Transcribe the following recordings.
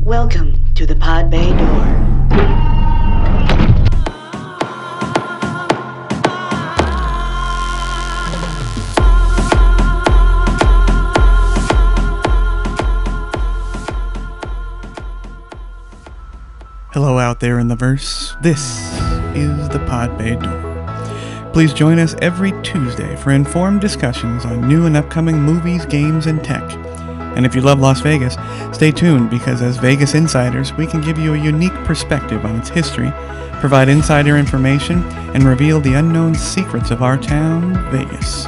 Welcome to the Pod Bay Door. Hello out there in the verse. This is the Pod Bay Door. Please join us every Tuesday for informed discussions on new and upcoming movies, games, and tech. And if you love Las Vegas, stay tuned because as Vegas insiders, we can give you a unique perspective on its history, provide insider information, and reveal the unknown secrets of our town, Vegas.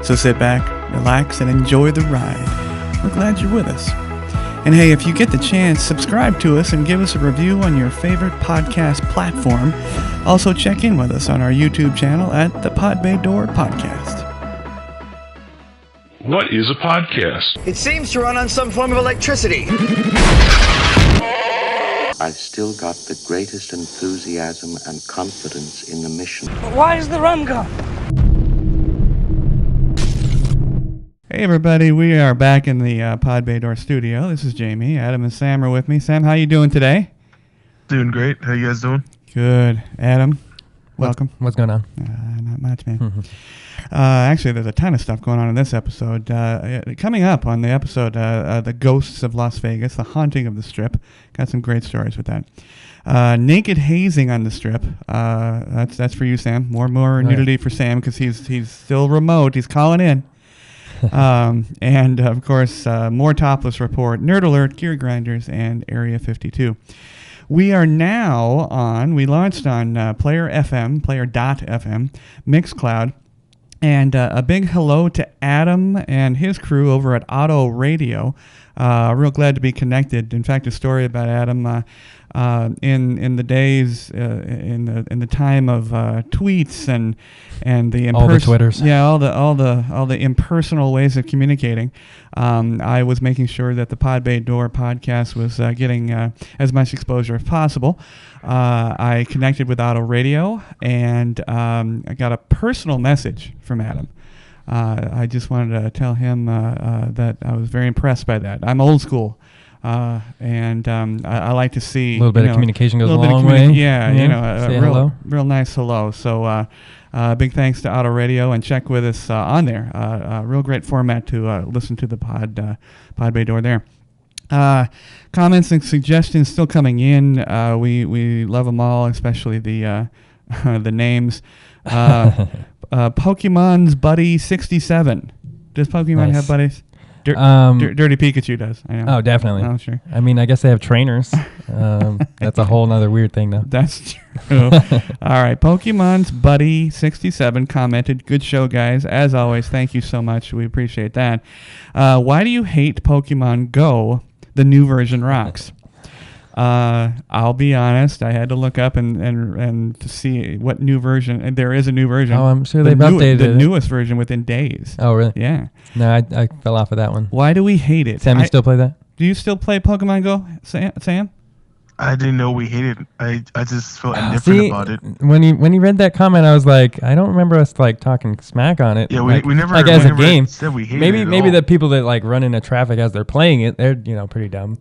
So sit back, relax, and enjoy the ride. We're glad you're with us. And hey, if you get the chance, subscribe to us and give us a review on your favorite podcast platform. Also check in with us on our YouTube channel at the Pod Bay Door Podcast. What is a podcast? It seems to run on some form of electricity. I've still got the greatest enthusiasm and confidence in the mission. But why is the rum gone? Hey everybody, we are back in the Pod Bay Door studio. This is Jamey. Adam and Sam are with me. Sam, how you doing today? Doing great. How you guys doing? Good. Adam, welcome. What's going on? Not much, man. Actually, there's a ton of stuff going on in this episode. Coming up on the episode, The Ghosts of Las Vegas, The Haunting of the Strip. Got some great stories with that. Naked hazing on the Strip. That's for you, Sam. More nudity for Sam because he's still remote. He's calling in. And, of course, more Topless report, Nerd Alert, Gear Grinders, and Area 52. We are now we launched on Player.fm, Mixcloud, and a big hello to Adam and his crew over at Auto Radio. Real glad to be connected. In fact, a story about Adam in the days in the time of tweets and the all the Twitters. Yeah, all the impersonal ways of communicating. I was making sure that the Pod Bay Door podcast was getting as much exposure as possible. I connected with Auto Radio, and I got a personal message from Adam. I just wanted to tell him that I was very impressed by that. I'm old school, and I like to see a little bit of communication goes a long way. Yeah, a real nice hello. So big thanks to Auto Radio, and check with us on there. Real great format to listen to the Pod Bay Door there. Comments and suggestions still coming in. We love them all, especially the names. Pokemon's Buddy 67. Does Pokemon have buddies? Dirty Pikachu does. I know. Oh, definitely. Oh, sure. I mean, I guess they have trainers. That's a whole other weird thing, though. That's true. All right. Pokemon's Buddy 67 commented, "Good show, guys. As always, thank you so much. We appreciate that. Why do you hate Pokemon Go? The new version rocks." I'll be honest. I had to look up and to see what new version. And there is a new version. Oh, I'm sure they've updated the newest version within days. Oh, really? Yeah. No, I fell off of that one. Why do we hate it? Sam, you still play that? Do you still play Pokemon Go, Sam? I didn't know we hated it. I just felt indifferent about it. When you read that comment, I was like, I don't remember us like talking smack on it. Yeah, we never like as a game. Said we hated it Maybe the people that like run into traffic as they're playing it, they're pretty dumb.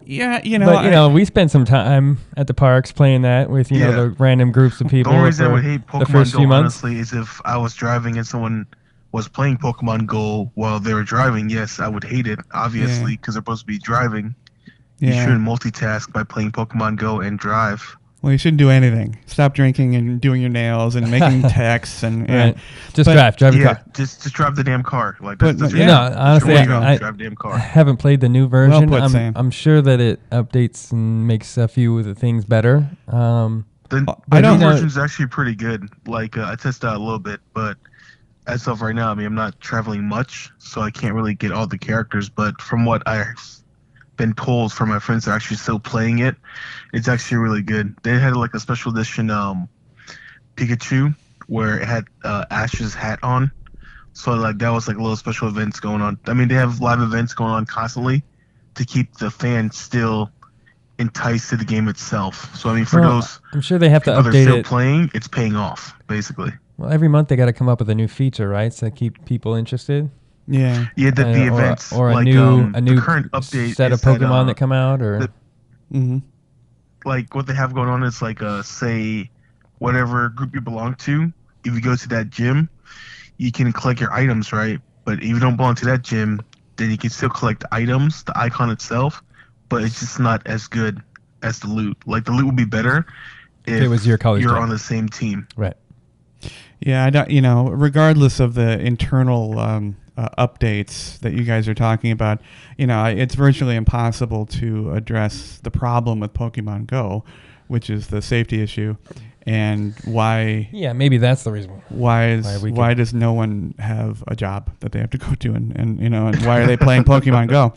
Yeah, But we spent some time at the parks playing that with the random groups of people. The only reason I would hate the first Pokemon few Go, months, honestly, is if I was driving and someone was playing Pokemon Go while they were driving. Yes, I would hate it, obviously, because they're supposed to be driving. You shouldn't multitask by playing Pokemon Go and drive. Well, you shouldn't do anything. Stop drinking and doing your nails and making texts and right. Just drive your car. Just drive the damn car. Like honestly, drive the damn car. I haven't played the new version. Well put, Sam. I'm sure that it updates and makes a few of the things better. The new version is actually pretty good. Like I tested out a little bit, but as of right now, I mean, I'm not traveling much, so I can't really get all the characters. But from what I've been told from my friends that are actually still playing it, it's actually really good. They had like a special edition Pikachu where it had Ash's hat on, so like that was like little special events going on. I mean, they have live events going on constantly to keep the fans still enticed to the game itself. So I mean, for those, I'm sure they have to update still it. Playing, it's paying off basically. Well, every month they got to come up with a new feature, right? So keep people interested. Yeah. Yeah, the events or like, a new the current update set of Pokemon that come out, or Mm-hmm. Like what they have going on is like say whatever group you belong to. If you go to that gym, you can collect your items, right? But if you don't belong to that gym, then you can still collect the items, the icon itself, but it's just not as good as the loot. Like the loot would be better if it was your color you're team. on the same team. Right. Yeah, I don't. You know, regardless of the internal updates that you guys are talking about, you know, it's virtually impossible to address the problem with Pokemon Go, which is the safety issue, and why. Yeah, maybe that's the reason. Why does no one have a job that they have to go to, and you know, and why are they playing Pokemon Go?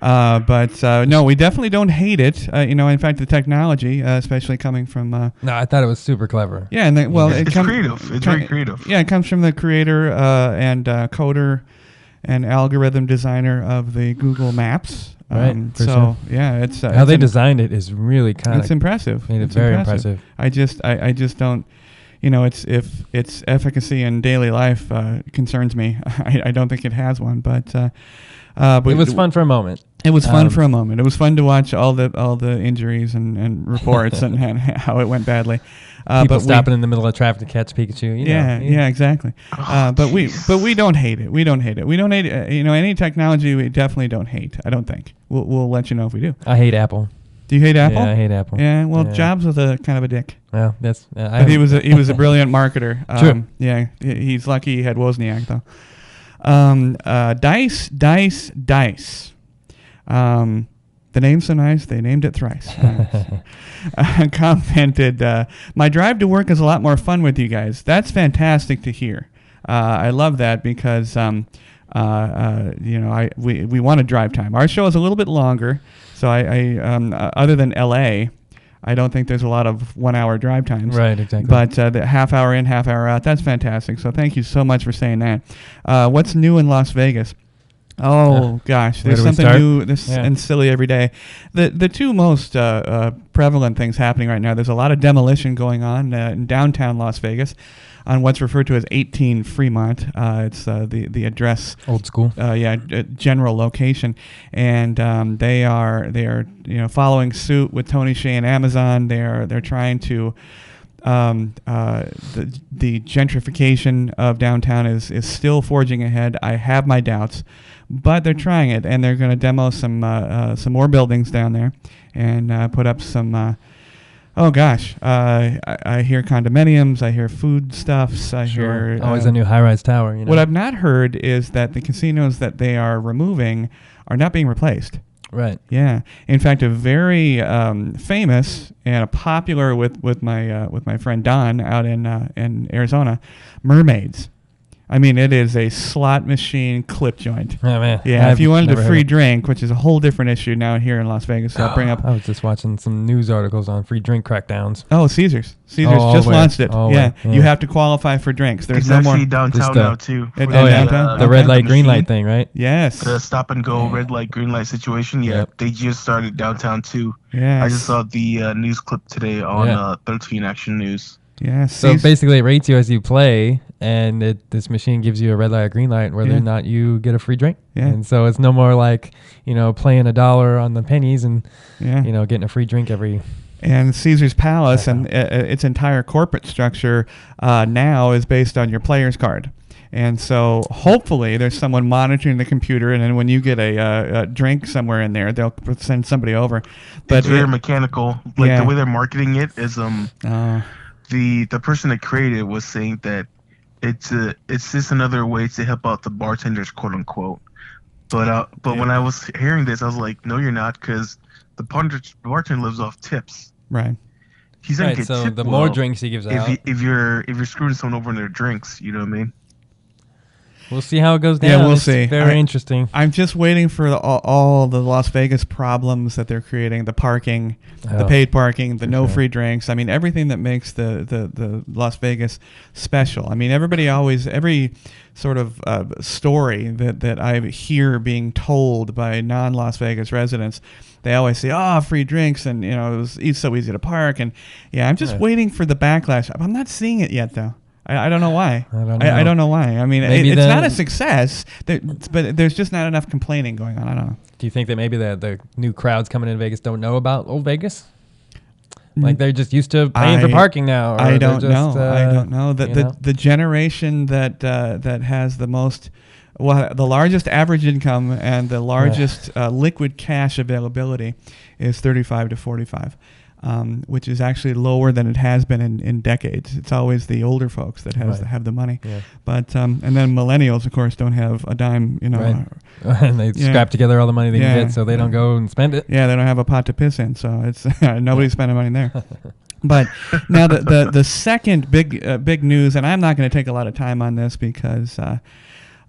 But no, we definitely don't hate it. You know, in fact, the technology, especially coming from. No, I thought it was super clever. Yeah, and It's creative. It's very creative. Yeah, it comes from the creator and coder and algorithm designer of the Google Maps. Right. So sure. Yeah, it's how they designed it is really kind of. It's impressive. Made it very impressive. I just don't. You know, it's if its efficacy in daily life concerns me. I don't think it has one, but it was fun for a moment. It was fun for a moment. It was fun to watch all the injuries and reports and how it went badly. People stopping in the middle of traffic to catch Pikachu. Yeah, exactly. But we don't hate it. We don't hate it. You know, any technology we definitely don't hate. I don't think. We'll let you know if we do. I hate Apple. Do you hate Apple? Yeah, I hate Apple. Yeah, well, Jobs was a kind of a dick. Well, that's. But he was a brilliant marketer. True. Yeah, he's lucky he had Wozniak though. Dice. The name's so nice, they named it thrice. Commented, my drive to work is a lot more fun with you guys. That's fantastic to hear. I love that because, you know, we want to drive time. Our show is a little bit longer, so I other than L.A., I don't think there's a lot of 1 hour drive times. Right, exactly. But the half hour in, half hour out, that's fantastic. So thank you so much for saying that. What's new in Las Vegas? Oh, gosh. There's something new and silly every day. The two most prevalent things happening right now, there's a lot of demolition going on in downtown Las Vegas on what's referred to as 18 Fremont. It's the address. Old school. General location. And they are you know, following suit with Tony Hsieh and Amazon. They're trying to the gentrification of downtown is still forging ahead. I have my doubts, but they're trying it, and they're going to demo some more buildings down there and put up some. Oh gosh, I hear condominiums, I hear foodstuffs, I hear always a new high-rise tower. You know? What I've not heard is that the casinos that they are removing are not being replaced. Right. Yeah. In fact, a very famous and a popular with my friend Don out in Arizona, Mermaids. I mean, it is a slot machine clip joint. Oh, man. Yeah, if you wanted a free drink, which is a whole different issue now here in Las Vegas, so I'll bring up. I was just watching some news articles on free drink crackdowns. Oh, Caesars just launched it. Yeah, you have to qualify for drinks. There's no more downtown now too. Downtown? The red light, green light thing, right? Yes. The stop and go red light, green light situation. Yeah, they just started downtown too. Yeah. I just saw the news clip today on 13 Action News. Yeah. So basically, it rates you as you play, and this machine gives you a red light or green light. Whether or not you get a free drink. Yeah. And so it's no more like, you know, playing $1 on the pennies and you know, getting a free drink every. And Caesar's Palace and its entire corporate structure now is based on your player's card. And so hopefully there's someone monitoring the computer, and then when you get a drink somewhere in there, they'll send somebody over. But it's very mechanical. Like the way they're marketing it is the person that created it was saying that it's just another way to help out the bartenders, quote unquote. But when I was hearing this, I was like, no, you're not, because the bartender lives off tips. Right. He's gonna get so tipped the more drinks he gives out. If you're screwing someone over in their drinks, you know what I mean? We'll see how it goes down. Yeah, we'll see. Very interesting. I'm just waiting for all the Las Vegas problems that they're creating, the parking, the paid parking, the no free drinks. I mean, everything that makes the Las Vegas special. I mean, every sort of story that I hear being told by non-Las Vegas residents, they always say, free drinks, and, you know, it's so easy to park. And, yeah, I'm just waiting for the backlash. I'm not seeing it yet, though. I don't know why. I don't know why. I mean, it's not a success, but there's just not enough complaining going on. I don't know. Do you think that maybe the new crowds coming in Vegas don't know about old Vegas? Like they're just used to paying for parking now. Or I don't know. I don't know. The The generation that has the most, the largest average income and the largest liquid cash availability is 35 to 45, which is actually lower than it has been in decades. It's always the older folks that have the money. Yeah. But and then millennials, of course, don't have a dime. And they scrap together all the money they can get, so they don't go and spend it. Yeah, they don't have a pot to piss in, so it's nobody's spending money there. But now the second big news, and I'm not going to take a lot of time on this because I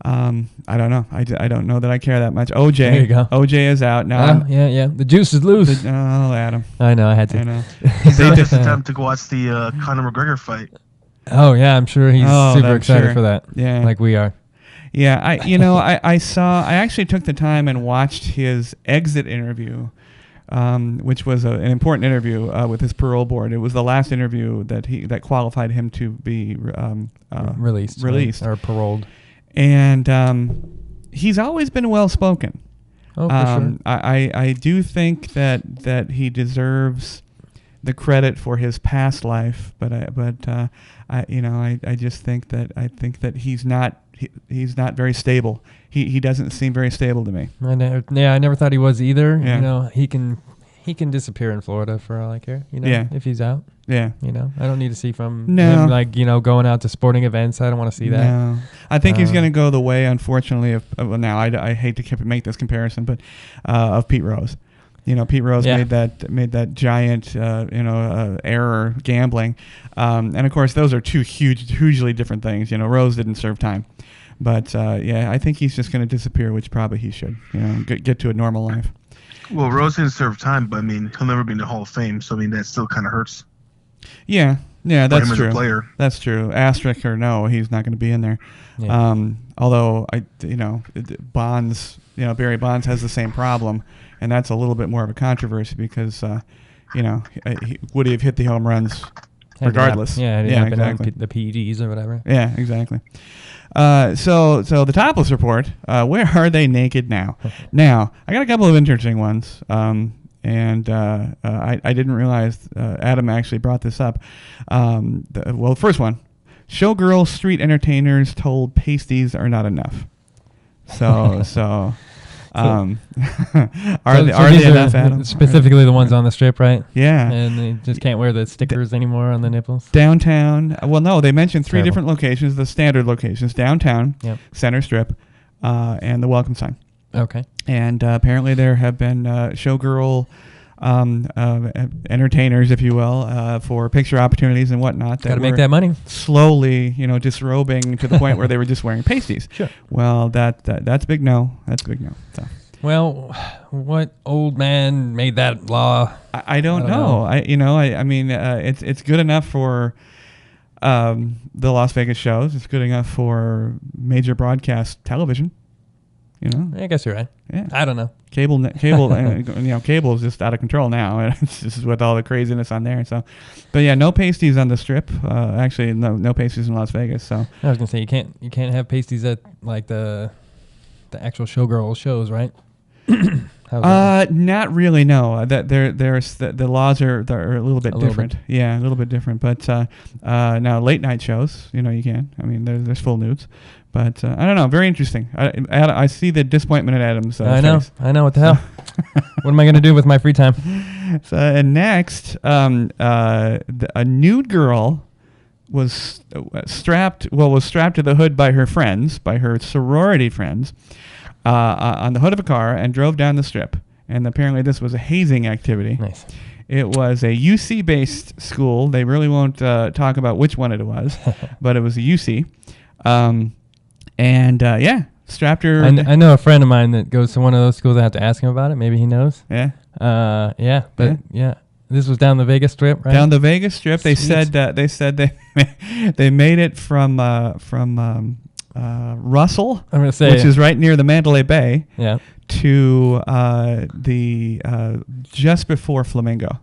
don't know. I don't know that I care that much. OJ. There you go. OJ is out now. Yeah. The juice is loose. Adam. I know. I had to. I know. He's just in time to go watch the Conor McGregor fight. Oh yeah, I'm sure he's super excited for that. Yeah, like we are. Yeah, I actually took the time and watched his exit interview, which was an important interview with his parole board. It was the last interview that qualified him to be released right? Or paroled. And he's always been well spoken. Oh, for sure. I do think that he deserves the credit for his past life, but I just think that he's not very stable. He doesn't seem very stable to me. I never thought he was either. Yeah. He can disappear in Florida for all I care. If he's out. Yeah. I don't need to see from him going out to sporting events. I don't want to see that. No. I think he's going to go the way, unfortunately, of I hate to make this comparison, but of Pete Rose. Pete Rose made that giant error gambling, and of course those are two hugely different things. Rose didn't serve time, but I think he's just going to disappear, which probably he should. Get to a normal life. Well, Rose didn't serve time, but he'll never be in the Hall of Fame, so that still kind of hurts. Yeah, that's true. As a player. That's true. Asterisk or no, he's not going to be in there. Yeah. Although Bonds, Barry Bonds has the same problem, and that's a little bit more of a controversy because, would he have hit the home runs regardless? Exactly. The PEDs or whatever. Yeah, exactly. So the Topless report. Where are they naked now? Now I got a couple of interesting ones. And I didn't realize Adam actually brought this up. The first one, showgirl street entertainers told pasties are not enough. So are they enough, Adam? Specifically the ones on the strip, right? Yeah. And they just can't wear the stickers anymore on the nipples? Downtown. Well, no, they mentioned three different locations, the standard locations, downtown, Center Strip, and the welcome sign. Okay. And apparently there have been showgirl entertainers, if you will, for picture opportunities and whatnot. Got to make that money. Slowly, disrobing to the point where they were just wearing pasties. Sure. Well, that's big no. That's a big no. So. Well, what old man made that law? I don't know. I mean, it's good enough for the Las Vegas shows. It's good enough for major broadcast television. I guess you're right. Yeah. I don't know. Cable, cable is just out of control now. It's just with all the craziness on there. So, but yeah, no pasties on the strip. Actually, no pasties in Las Vegas. So I was gonna say you can't have pasties at like the actual showgirl shows, right? Not really. No, the laws are a little bit different. Yeah, a little bit different. But now late night shows, you can. I mean, there's full nudes. But I don't know. Very interesting. I see the disappointment at Adam's I know. face. I know. What the hell? What am I going to do with my free time? So, and next, a nude girl was strapped to the hood by her friends, by her sorority friends, on the hood of a car and drove down the strip. And apparently this was a hazing activity. Nice. It was a UC-based school. They really won't talk about which one it was, but it was a UC. Strapped her. I know a friend of mine that goes to one of those schools. I have to ask him about it. Maybe he knows. Yeah. This was down the Vegas Strip, right? Down the Vegas Strip. Sweet. They said they made it from Russell, I'm gonna say, which is right near the Mandalay Bay. Yeah. To just before Flamingo.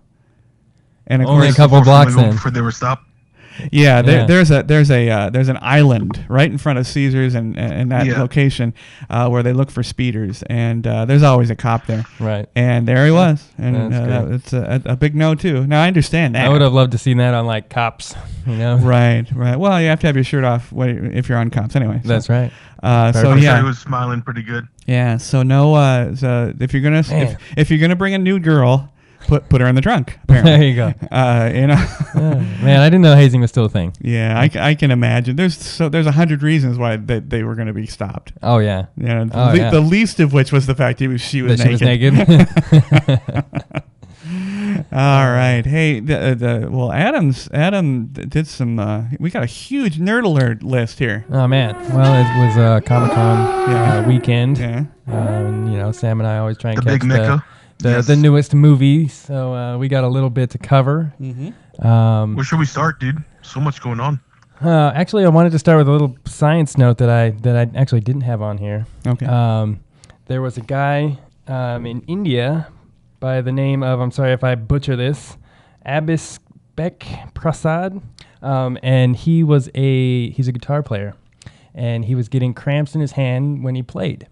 And of only course, a couple blocks in before they were stopped. Yeah, there's an island right in front of Caesars and that location where they look for speeders, and there's always a cop there. Right. And there he was, and it's a big no too. Now I understand that. I would have loved to see that on like Cops, you know. Right. Well, you have to have your shirt off if you're on Cops anyway. So. That's right. I'm sure he was smiling pretty good. Yeah. So no. So if you're gonna bring a nude girl, put her in the trunk. Apparently. There you go. You know. Man, I didn't know hazing was still a thing. Yeah, I can imagine. There's 100 reasons why they were going to be stopped. Oh yeah. Yeah. The least of which was the fact she was naked. She was naked. All right. Hey, Adam did some. We got a huge nerd alert list here. Oh man. Well, it was ComicCon weekend. Yeah. You know, Sam and I always try and catch the newest movie, so we got a little bit to cover. Mm-hmm. Where should we start, dude? So much going on. Actually, I wanted to start with a little science note that I actually didn't have on here. Okay. There was a guy in India by the name of, I'm sorry if I butcher this, Abhispek Prasad, and he's a guitar player, and he was getting cramps in his hand when he played,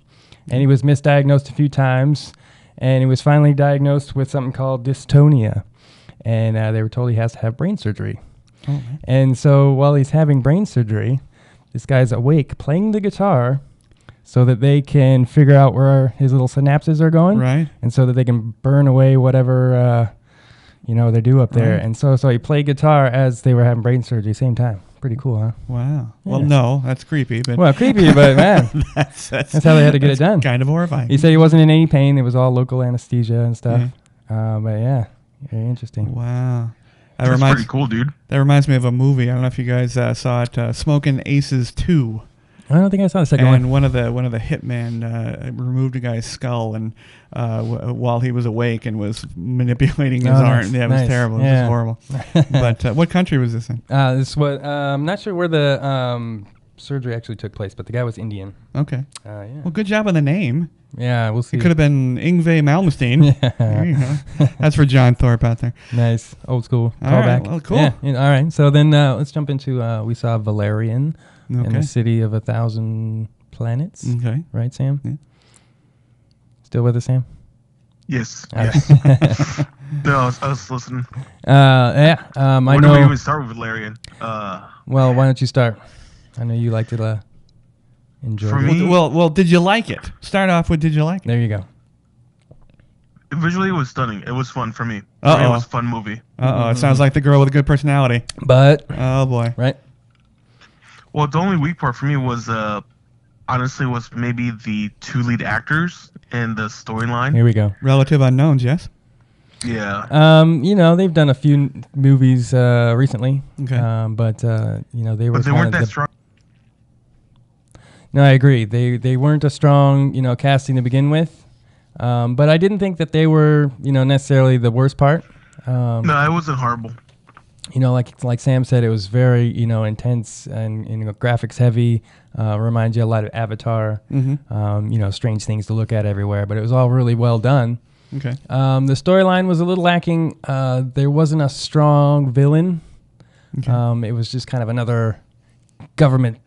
and he was misdiagnosed a few times. And he was finally diagnosed with something called dystonia. And they were told he has to have brain surgery. Oh, and so while he's having brain surgery, this guy's awake playing the guitar so that they can figure out where his little synapses are going. Right. And so that they can burn away whatever, they do up there. Right. And so he played guitar as they were having brain surgery same time. Pretty cool, huh? Wow. Yeah. Well, no, that's creepy. But man, that's how they had to get it done. Kind of horrifying. He said he wasn't in any pain. It was all local anesthesia and stuff. Yeah. But yeah, very interesting. Wow. That's pretty cool, dude. That reminds me of a movie. I don't know if you guys saw it, Smoking Aces 2. I don't think I saw the second one. And one of the hitmen removed a guy's skull and while he was awake and was manipulating his arm. Yeah, it was terrible. It was horrible. But what country was this in? I'm not sure where the surgery actually took place, but the guy was Indian. Okay. Yeah. Well, good job on the name. Yeah, we'll see. It could have been Yngwie Malmsteen. Yeah. There you go. That's for John Thorpe out there. Nice. Old school. Callback. Well, cool. Yeah, all right. So then let's jump into, we saw Valerian. Okay. In the city of 1,000 planets. Okay. Right, Sam? Yeah. Still with us, Sam? Yes. Okay. Yes. No, I was listening. I know. Where do we even start with Valerian? Well, why don't you start? I know you liked it. Enjoy. For me, well, did you like it? Start off with, did you like it? There you go. Visually, it was stunning. It was fun for me. It was a fun movie. It sounds like the girl with a good personality. But oh boy, right. Well, the only weak part for me was, honestly, was maybe the two lead actors and the storyline. Here we go. Relative unknowns, yes. Yeah. They've done a few movies recently. Okay. But they were. But they weren't that strong. No, I agree. They weren't a strong, casting to begin with. But I didn't think that they were, necessarily the worst part. No, it wasn't horrible. Like Sam said, it was very, intense and graphics heavy. Reminds you a lot of Avatar. Mm-hmm. Strange things to look at everywhere, but it was all really well done. Okay. The storyline was a little lacking. There wasn't a strong villain. Okay. It was just kind of another government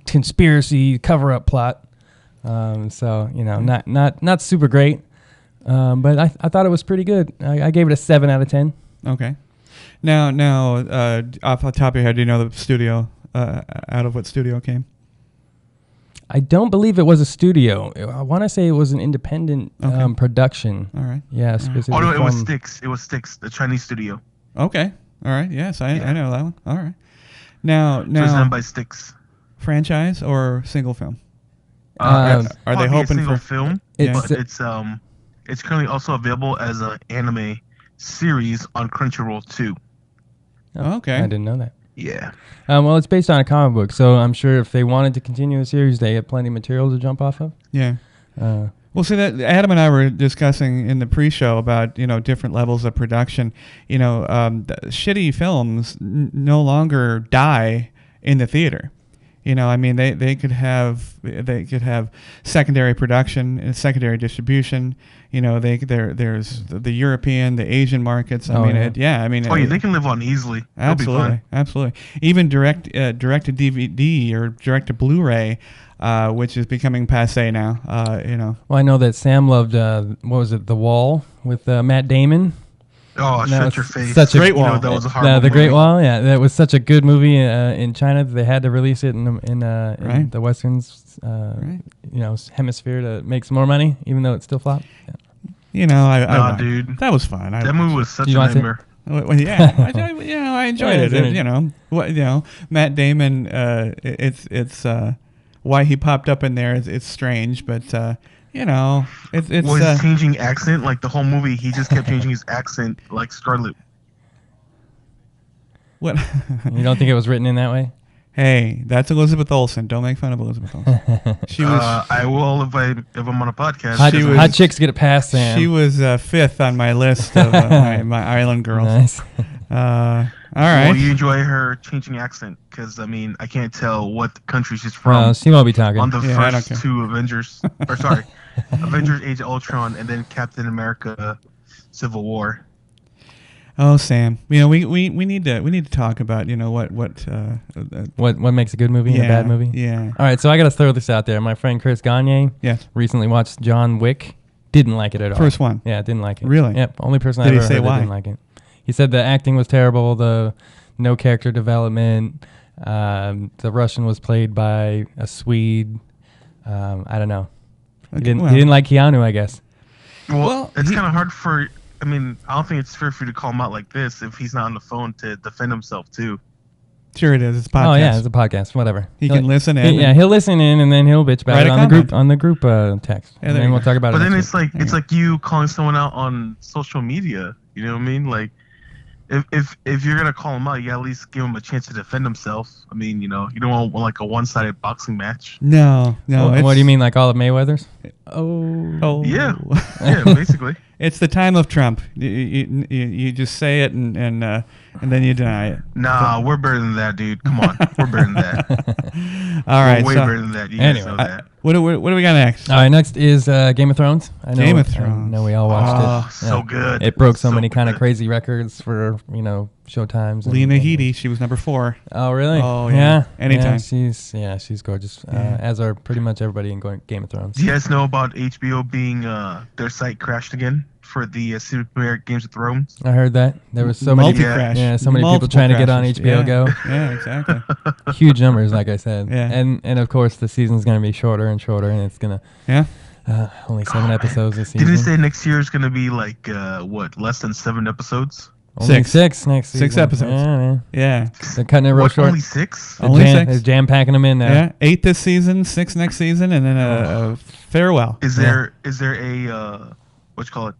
conspiracy cover-up plot. Not super great. But I thought it was pretty good. I gave it a 7 out of 10. Okay. Now, off the top of your head, do you know the studio? Out of what studio it came? I don't believe it was a studio. I want to say it was an independent production. All right. Yeah, specifically. Oh no, it was Styx. It was Styx, the Chinese studio. Okay. All right. Yes, I know that one. All right. Now, so it's done by Styx. Franchise or single film? Are they hoping a single for film? But it's currently also available as an anime series on Crunchyroll too. Oh, okay. I didn't know that. Yeah. Well, it's based on a comic book, so I'm sure if they wanted to continue the series, they had plenty of material to jump off of. Yeah. Well, see, that Adam and I were discussing in the pre-show about different levels of production. Shitty films no longer die in the theater. You know, I mean, they could have secondary production and secondary distribution. You know, there's the European, the Asian markets. I mean, they can live on easily. Absolutely, absolutely. Even direct to DVD or direct to Blu-ray, which is becoming passé now. You know. Well, I know that Sam loved what was it, The Wall with Matt Damon. Oh, shut your face! Such Great Wall. That was a horrible the Great movie. Wall. Yeah, that was such a good movie in China that they had to release it in the Western's hemisphere to make some more money, even though it still flopped. Yeah. You know, dude, that was fun. That movie was such a nightmare. Well, yeah, I enjoyed it. You know, Matt Damon. It's why he popped up in there. It's strange, but. You know, it's his changing accent, like the whole movie, he just kept changing his accent, like Scarlet. What? You don't think it was written in that way? Hey, that's Elizabeth Olsen. Don't make fun of Elizabeth Olsen. She was. I will if I'm on a podcast. Hot chicks get it past Sam. She was 5th on my list of my island girls. Nice. All right. Well, you enjoy her changing accent because I mean I can't tell what country she's from. Well, she won't be talking on the first 2 Avengers. Or sorry, Avengers: Age of Ultron and then Captain America: Civil War. Oh, Sam. You know, we need to talk about what makes a good movie and a bad movie. Yeah. All right, so I got to throw this out there. My friend Chris Gagne recently watched John Wick. Didn't like it at all. First one. Yeah, didn't like it. Really? Yep. Only person I've ever heard that didn't like it. He said the acting was terrible. The no character development. The Russian was played by a Swede. I don't know. He didn't like Keanu, I guess. Well, it's kind of hard for. I mean, I don't think it's fair for you to call him out like this if he's not on the phone to defend himself too. Sure, it is. It's a podcast. Oh yeah, it's a podcast. Whatever. He can listen in. Yeah, he'll listen in and then he'll bitch about it on the group text, and then we'll talk about it. But then it's like like you calling someone out on social media. You know what I mean? Like, if you're gonna call him out, you at least give him a chance to defend himself. I mean, you know, you don't want like a one-sided boxing match. No. What do you mean, like all of Mayweather's? Oh. Yeah, basically. It's the time of Trump. You just say it and then you deny it. Nah, we're better than that, dude. Come on, we're better than that. All right, we're way better than that. You guys know that. What do we got next? All right, next is Game of Thrones. Game of Thrones. I know we all watched it. So good. It broke so many kind of crazy records for showtimes. Lena Headey, she was number 4. Oh really? Oh yeah. Anytime. She's gorgeous. As are pretty much everybody in Game of Thrones. Do you guys know about HBO being their site crashed again for the season premiere Games of Thrones? I heard that there was so many people trying to get on HBO Go. Yeah, exactly. Huge numbers, like I said. Yeah. And of course the season's going to be shorter and shorter, and it's going to only 7 episodes this season. Did they say next year is going to be like less than 7 episodes? Only 6 next season. 6 episodes. Yeah. They're cutting it real short. Only 6? They're jam-packing them in there. Yeah, 8 this season, 6 next season, and then a farewell. Is there a what you call it?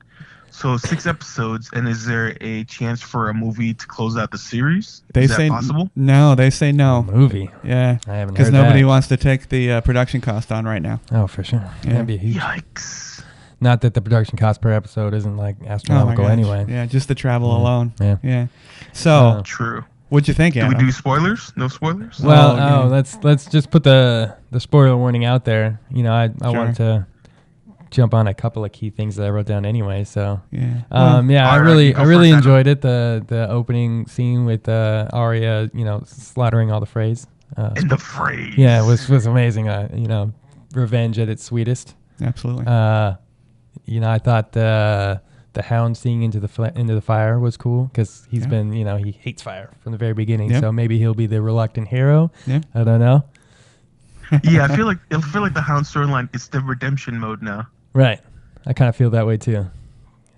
So 6 episodes, and is there a chance for a movie to close out the series? Is that possible? No, they say no. Movie? Yeah. I haven't heard because nobody wants to take the production cost on right now. Oh, for sure. Yeah. That'd be huge. Yikes. Not that the production cost per episode isn't like astronomical anyway. Yeah, just the travel alone. Yeah. So true. What'd you think, Adam? Do we do spoilers? No spoilers? Well, let's just put the spoiler warning out there. You know, I want to jump on a couple of key things that I wrote down anyway. So I really enjoyed it. The opening scene with Arya, slaughtering all the Freys. And the Freys. Yeah, it was amazing. Revenge at its sweetest. Absolutely. I thought the Hound seeing into the fire was cool because he's been, he hates fire from the very beginning. Yep. So maybe he'll be the reluctant hero. Yeah. I don't know. Yeah, I feel like the Hound storyline is the redemption mode now. Right. I kind of feel that way too.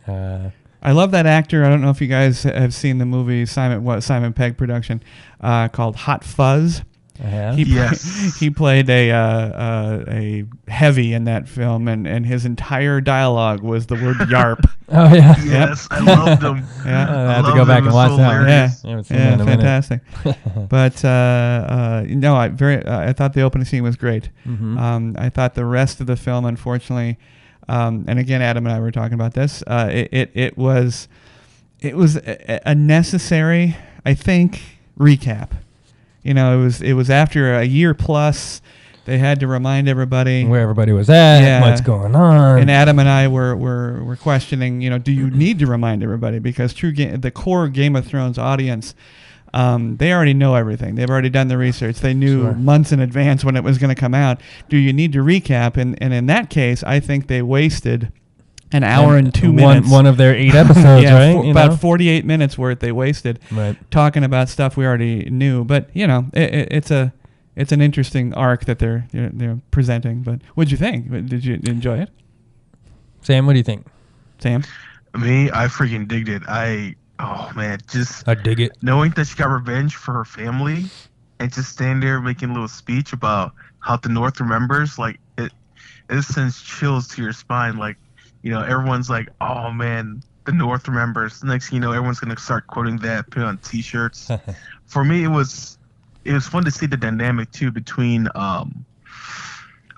I love that actor. I don't know if you guys have seen the movie Simon Pegg production called Hot Fuzz. I have. He played a heavy in that film, and his entire dialogue was the word "yarp." Oh yeah. Yes, I loved him. Yeah, I have to go back and watch that one. Yeah, fantastic. But I thought the opening scene was great. Mm-hmm. I thought the rest of the film, unfortunately, and again, Adam and I were talking about this. It was a necessary, I think, recap. it was after a year plus. They had to remind everybody where everybody was at, what's going on. And Adam and I were questioning, do you need to remind everybody? Because the core Game of Thrones audience, they already know everything. They've already done the research. They knew months in advance when it was going to come out. Do you need to recap? And in that case, I think they wasted an hour and 2 minutes. One of their 8 episodes, right? About 48 minutes worth they wasted talking about stuff we already knew. But, it's an interesting arc that they're presenting. But what'd you think? Did you enjoy it? Sam, what do you think? Sam? Me, I freaking digged it. I dig it. Knowing that she got revenge for her family and just stand there making a little speech about how the North remembers, like it sends chills to your spine. Like, everyone's like, oh man, the North remembers. Next thing you know, everyone's going to start quoting that, put it on t-shirts. For me, it was fun to see the dynamic too between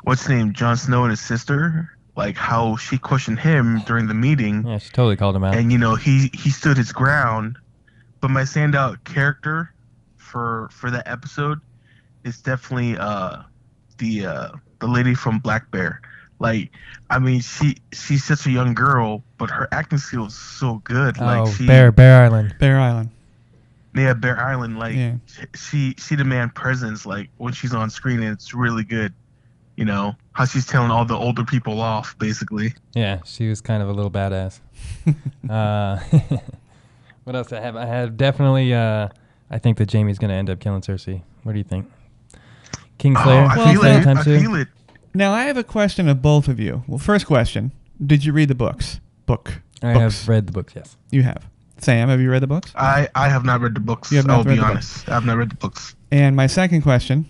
what's his name, Jon Snow and his sister, like how she questioned him during the meeting. Yeah, she totally called him out. And he stood his ground. But my standout character for that episode is definitely the lady from Black Bear. Like, I mean, she's such a young girl, but her acting skills so good. Bear Island. Bear Island. Yeah, Bear Island. Like, she demand presence. Like when she's on screen, and it's really good. How she's telling all the older people off, basically. Yeah, she was kind of a little badass. What else I have? I have definitely. I think that Jamey's going to end up killing Cersei. What do you think? Kingslayer. I feel it. Now I have a question of both of you. Well, first question: did you read the books? I have read the books. Yes. You have. Sam, have you read the books? I have not read the books. I'll be honest. I have not read the books. And my second question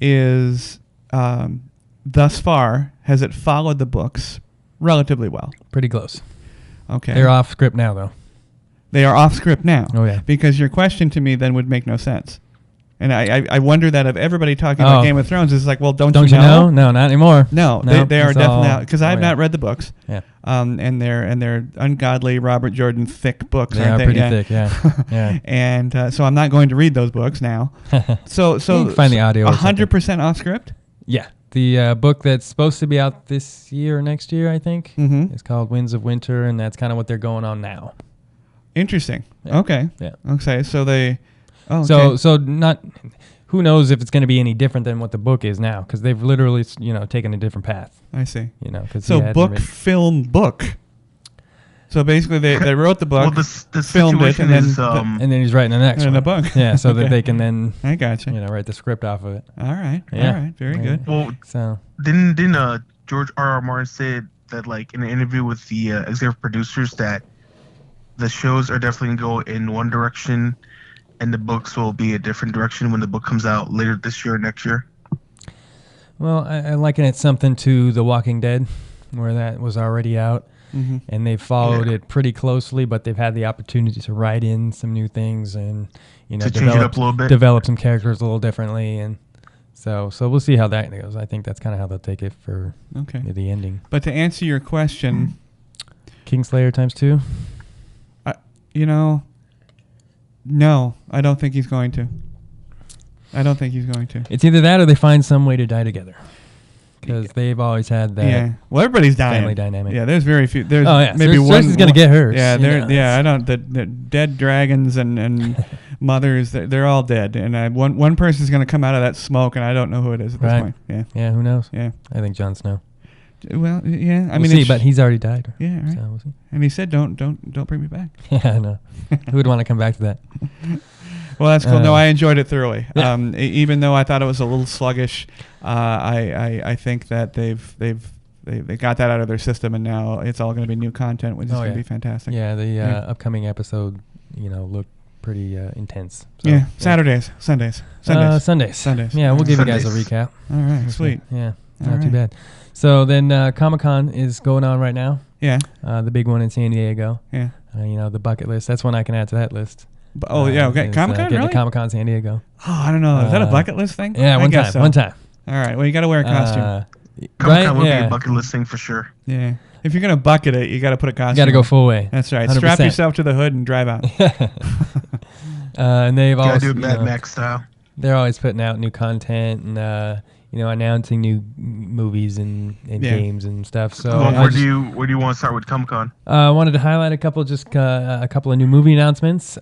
is, thus far, has it followed the books relatively well? Pretty close. Okay. They're off script now, though. They are off script now. Oh, yeah. Because your question to me then would make no sense. And I wonder that of everybody talking about Game of Thrones, it's like, well, don't you know? No, not anymore. No, they are definitely out. Because I have not read the books. Yeah. And they're ungodly Robert Jordan thick books, they aren't they? Pretty thick, yeah. Yeah. And so I'm not going to read those books now. So you can find the audio. 100% off script? Yeah. The book that's supposed to be out this year or next year, I think, is called Winds of Winter, and that's kind of what they're going on now. Interesting. Yeah. Okay. Yeah. Okay. So they. Oh, okay. So not. Who knows if it's going to be any different than what the book is now? Because they've literally, taken a different path. I see. So book, film, book. So basically, they wrote the book, the filmed it, and then he's writing the next one. The book. Yeah, so that they can then. I gotcha. Write the script off of it. All right. Yeah. All right. Very good. Well, so didn't George R.R. Martin say that, like, in an interview with the executive producers, that the shows are definitely going to go in one direction, and the books will be a different direction when the book comes out later this year or next year? Well, I liken it something to The Walking Dead, where that was already out, and they followed it pretty closely, but they've had the opportunity to write in some new things and to change it up a little bit, develop some characters a little differently, and so we'll see how that goes. I think that's kind of how they'll take it for the ending. But to answer your question, Kingslayer ×2. No, I don't think he's going to. It's either that or they find some way to die together. Because they've always had that. Yeah. Well, everybody's dying. Family dynamic. Yeah, there's very few. There's maybe Cersei's going to get hers. Yeah, I don't. The dead dragons and mothers, they're all dead. And one person's going to come out of that smoke, and I don't know who it is at this point. Yeah. Yeah, who knows? Yeah. I think Jon Snow. Well, yeah. We'll see, but he's already died. Yeah, right. So we'll see. And he said, "Don't bring me back." Yeah, I know. Who would want to come back to that? Well, that's cool. No, I enjoyed it thoroughly. Yeah. Even though I thought it was a little sluggish, I think that they got that out of their system, and now it's all going to be new content, which is going to be fantastic. Yeah, the upcoming episode, look pretty intense. So, yeah, Saturdays, Sundays. Yeah, we'll give you guys a recap. All right, sweet. Yeah, not too bad. So then ComicCon is going on right now. Yeah. The big one in San Diego. Yeah. The bucket list. That's one I can add to that list. Okay. ComicCon, really? to ComicCon San Diego. Oh, I don't know. Is that a bucket list thing? Yeah, one time. All right. Well, you got to wear a costume. ComicCon will be a bucket list thing for sure. Yeah. If you're going to bucket it, you got to put a costume. You got to go full way. That's right. 100%. Strap yourself to the hood and drive out. And they've also do it Mad Max style. they're always putting out new content and announcing new movies and games and stuff. So where do you want to start with ComicCon? I wanted to highlight a couple of new movie announcements.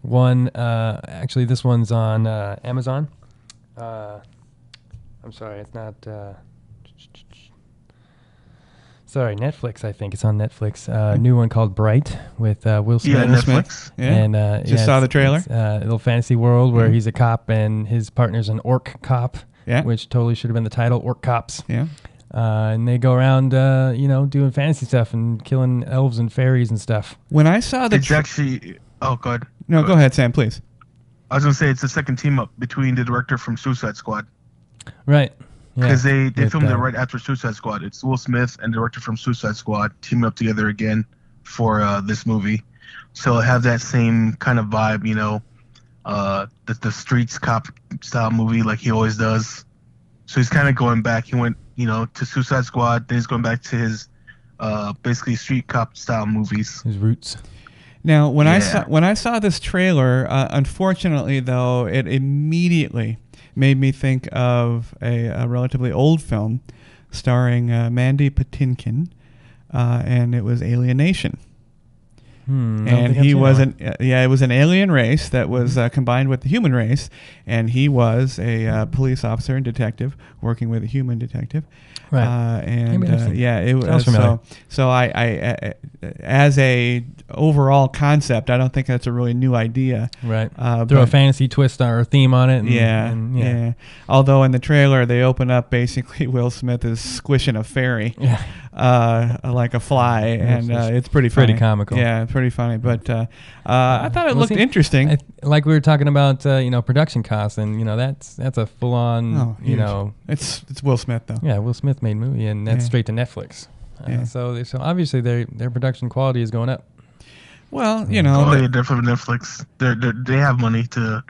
One, actually, this one's on Amazon. I'm sorry, it's not. Sorry, Netflix. I think it's on Netflix. New one called Bright with Will Smith. Yeah, Netflix. Yeah. And just saw the trailer. It's a little fantasy world where he's a cop and his partner's an orc cop. Yeah. Which totally should have been the title, Orc Cops. Yeah. And they go around, doing fantasy stuff and killing elves and fairies and stuff. When I saw the... It's actually... Oh, go ahead. No, go ahead, Sam, please. I was going to say it's the second team-up between the director from Suicide Squad. Right. Because they filmed it right after Suicide Squad. It's Will Smith and the director from Suicide Squad teaming up together again for this movie. So it'll have that same kind of vibe, the streets cop style movie like he always does. So he's kind of going back. He went, to Suicide Squad. Then he's going back to his basically street cop style movies. His roots. Now, when I saw this trailer, unfortunately though, it immediately made me think of a relatively old film starring Mandy Patinkin, and it was Alienation. And he was it was an alien race that was combined with the human race, and he was a police officer and detective working with a human detective. Right. It was so I as a overall concept, I don't think that's a really new idea. Right. Throw a fantasy twist or theme on it. Yeah. Although in the trailer they open up basically Will Smith is squishing a fairy. Yeah. Like a fly, and it's pretty funny. Pretty comical. Yeah, pretty funny. But I thought it looked interesting. Like we were talking about, production costs, and that's a full on. It's Will Smith though. Yeah, Will Smith made movie, and that's straight to Netflix. So obviously their production quality is going up. Well, definitely Netflix. They have money to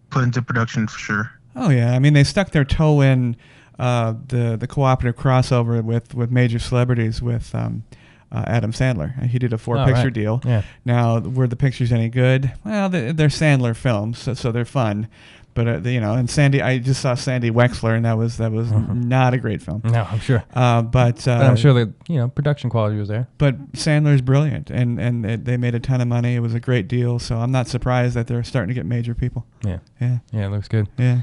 put into production for sure. Oh yeah, I mean they stuck their toe in. The cooperative crossover with major celebrities with Adam Sandler. He did a 4-picture deal. Yeah. Now, were the pictures any good? Well, they're Sandler films, so they're fun. But and Sandy, I just saw Sandy Wexler, and that was not a great film. No, I'm sure. But I'm sure that production quality was there. But Sandler's brilliant, and they made a ton of money. It was a great deal, so I'm not surprised that they're starting to get major people. Yeah. It looks good. Yeah.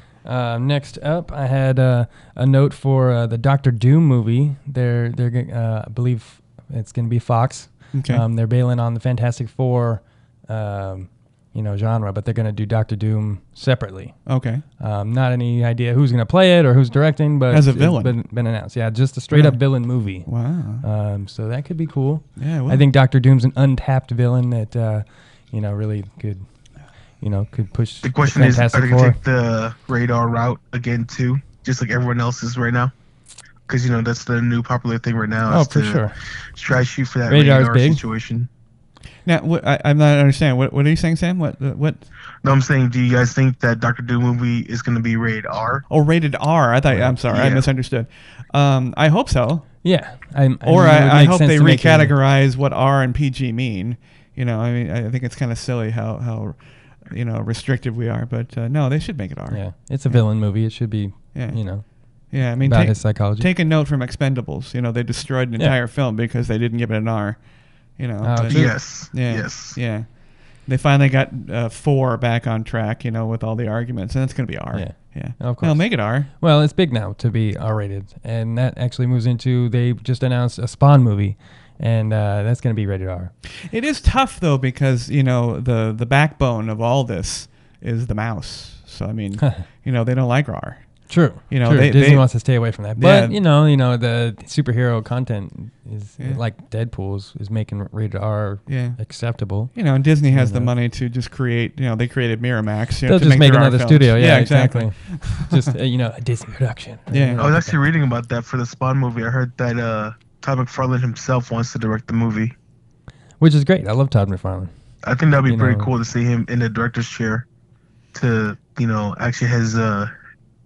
Next up, I had a note for the Doctor Doom movie. They're I believe it's going to be Fox. Okay. They're bailing on the Fantastic Four, genre, but they're going to do Doctor Doom separately. Okay. Not any idea who's going to play it or who's directing, but as a villain, it's been announced. Yeah, just a straight up villain movie. Wow. So that could be cool. Yeah. Well. I think Doctor Doom's an untapped villain that really could. Could push. The question is, are they going to take the radar route again too, just like everyone else is right now? Because that's the new popular thing right now. Oh, for sure. Try shoot for that Radar's radar big. situation. Now, I'm not understanding. What are you saying, Sam? What? No, I'm saying, do you guys think that Doctor Doom movie is going to be rated R? Oh, rated R. I'm sorry, I misunderstood. I hope so. Yeah. I hope they recategorize what R and PG mean. I think it's kind of silly how restrictive we are, but no, they should make it R. Yeah, it's a villain movie. It should be, Yeah, I mean, about his psychology. Take a note from Expendables. They destroyed an entire film because they didn't give it an R. Yes. Yeah. They finally got 4 back on track, with all the arguments, and it's going to be R. Yeah. Of course. No, make it R. Well, it's big now to be R-rated, and that actually moves into, they just announced a Spawn movie. And that's going to be rated R. It is tough, though, because, the backbone of all this is the mouse. So, I mean, they don't like R. True. Disney wants to stay away from that. But, the superhero content is, like Deadpool, is making rated R acceptable. And Disney has the money to just create, they created Miramax. They'll just make another studio. Yeah, exactly. Just, a Disney production. Yeah. I was actually reading about that for the Spawn movie. I heard that... Todd McFarlane himself wants to direct the movie. Which is great. I love Todd McFarlane. I think that'd be pretty cool to see him in the director's chair to, actually has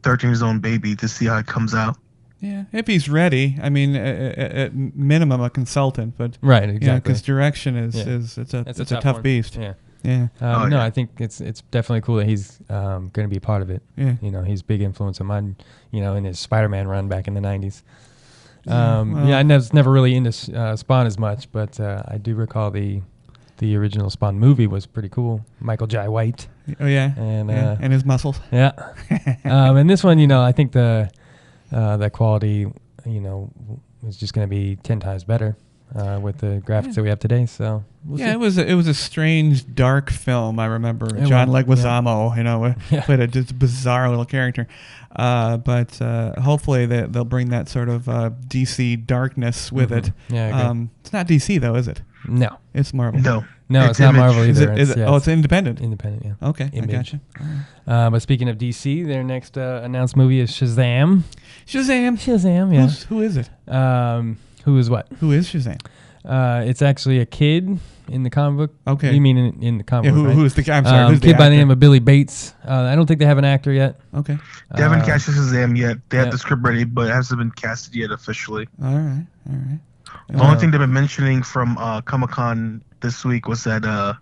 13 his own baby to see how it comes out. Yeah, if he's ready. I mean, at minimum, a consultant, but right, exactly. Because direction is it's a tough beast. Yeah. Yeah. No, I think it's definitely cool that he's going to be a part of it. Yeah. You know, he's a big influence of mine, you know, in his Spider-Man run back in the 90s. I was never really into Spawn as much, but I do recall the original Spawn movie was pretty cool. Michael Jai White. Oh, yeah. And his muscles. Yeah. And this one, you know, I think the quality, you know, is just going to be 10 times better with the graphics that we have today. So we'll see. It was a strange, dark film. I remember John Leguizamo, you know, played a just bizarre little character. But hopefully they'll bring that sort of DC darkness with it. Yeah, it's not DC though, is it? No, it's Marvel. No, it's not Marvel either. It's independent. Independent, yeah. Okay, Image. I gotcha. But speaking of DC, their next announced movie is Shazam. Shazam, yeah. Who is it? Who is what? Who is Shazam? It's actually a kid in the comic book. Okay. You mean in the comic book, right? Who's the I'm sorry, who's kid the by the name of Billy Bates. I don't think they have an actor yet. Okay. They haven't casted Shazam yet. They have the script ready, but it hasn't been casted yet officially. All right. The only thing they've been mentioning from ComicCon this week was that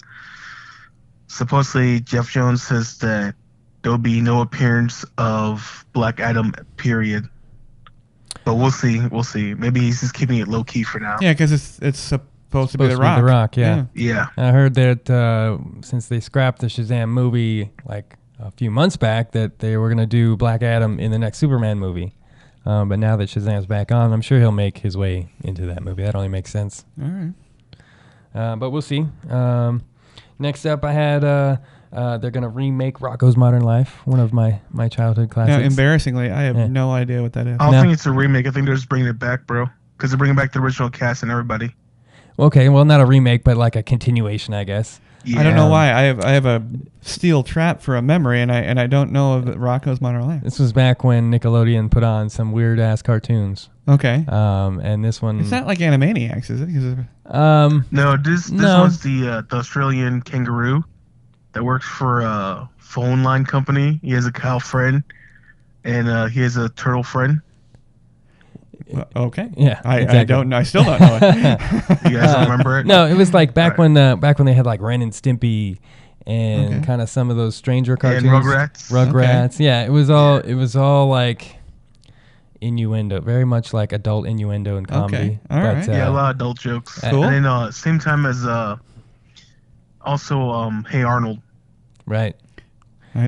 supposedly Jeff Jones says that there'll be no appearance of Black Adam, period. But we'll see. Maybe he's just keeping it low key for now. Yeah, because it's supposed to be The Rock. The Rock, yeah. I heard that since they scrapped the Shazam movie like a few months back, that they were going to do Black Adam in the next Superman movie. But now that Shazam's back on, I'm sure he'll make his way into that movie. That only makes sense. All right. But we'll see. Next up, I had they're going to remake Rocko's Modern Life, one of my childhood classics. Now, embarrassingly, I have no idea what that is. I don't think it's a remake. I think they're just bringing it back, bro. Because they're bringing back the original cast and everybody. Okay, well, not a remake, but like a continuation, I guess. Yeah. I don't know why. I have a steel trap for a memory, and I don't know of Rocko's Modern Life. This was back when Nickelodeon put on some weird ass cartoons. Okay. And this one. It's not like Animaniacs, is it? No, this one's the Australian kangaroo that works for a phone line company. He has a cow friend, and he has a turtle friend. Okay. Yeah. I don't know. I still don't know it. You guys don't remember it? No, it was like back when they had like Ren and Stimpy and kind of some of those stranger cartoons. And Rugrats. Okay. Yeah, it was all like innuendo, very much like adult innuendo and comedy. Okay. All right. A lot of adult jokes. Cool. And then same time as also Hey Arnold. Right.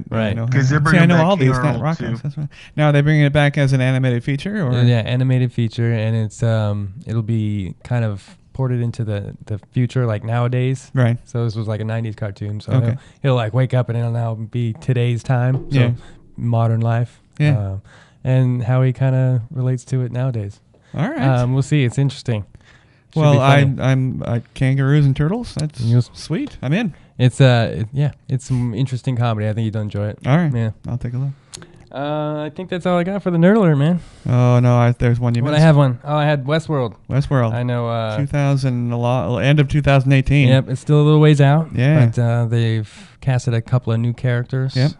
Right. Because they're bringing back all these Arnold Rockos. That's right. Now are they bringing it back as an animated feature, or animated feature, and it's it'll be kind of ported into the future, like nowadays. Right. So this was like a '90s cartoon. So he'll like wake up and it'll now be today's time. So modern life. Yeah. And how he kind of relates to it nowadays. All right. We'll see. It's interesting. Well, I'm kangaroos and turtles. That's sweet. I'm in. It's it's some interesting comedy. I think you'll enjoy it. All right. Yeah. I'll take a look. I think that's all I got for the Nerd Alert, man. Oh no, there's one you missed. I have one. Oh, I had Westworld. I know. 2000, end of 2018. Yep, it's still a little ways out. Yeah. But they've casted a couple of new characters. Yep.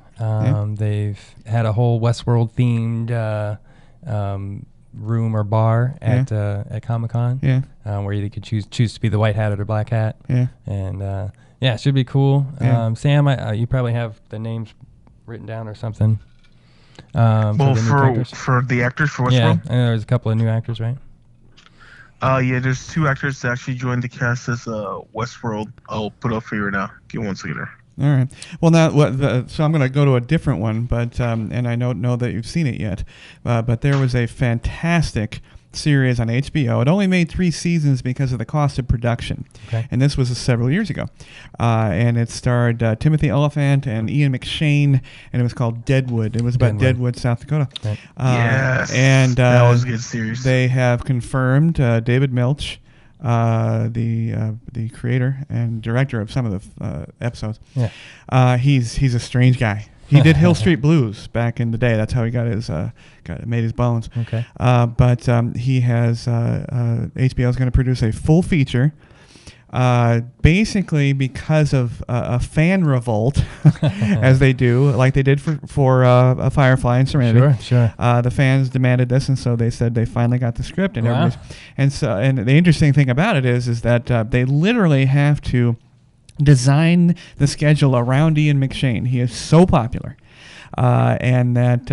They've had a whole Westworld themed room or bar at ComicCon. Yeah. Where you could choose to be the white hat or the black hat. Yeah. And it should be cool. Yeah. Sam, you probably have the names written down or something. For the actors for Westworld? Yeah, and there's a couple of new actors, right? There's two actors that actually joined the cast as Westworld. I'll put up for you right now. Give me 1 second there. All right. Well, now, so I'm going to go to a different one, but and I don't know that you've seen it yet, but there was a fantastic series on HBO. It only made 3 seasons because of the cost of production. Okay. And this was several years ago. And it starred Timothy Olyphant and Ian McShane, and it was called Deadwood. It was about Deadwood, South Dakota. Right. Yes. And that was a good series. They have confirmed David Milch, the creator and director of some of the episodes. Yeah. He's a strange guy. He did Hill Street Blues back in the day. That's how he got made his bones. Okay. But he has HBO is going to produce a full feature, basically because of a fan revolt, as they do, like they did for Firefly and Serenity. Sure. The fans demanded this, and so they said they finally got the script, and wow. and the interesting thing about it is that they literally have to design the schedule around Ian McShane. He is so popular, and that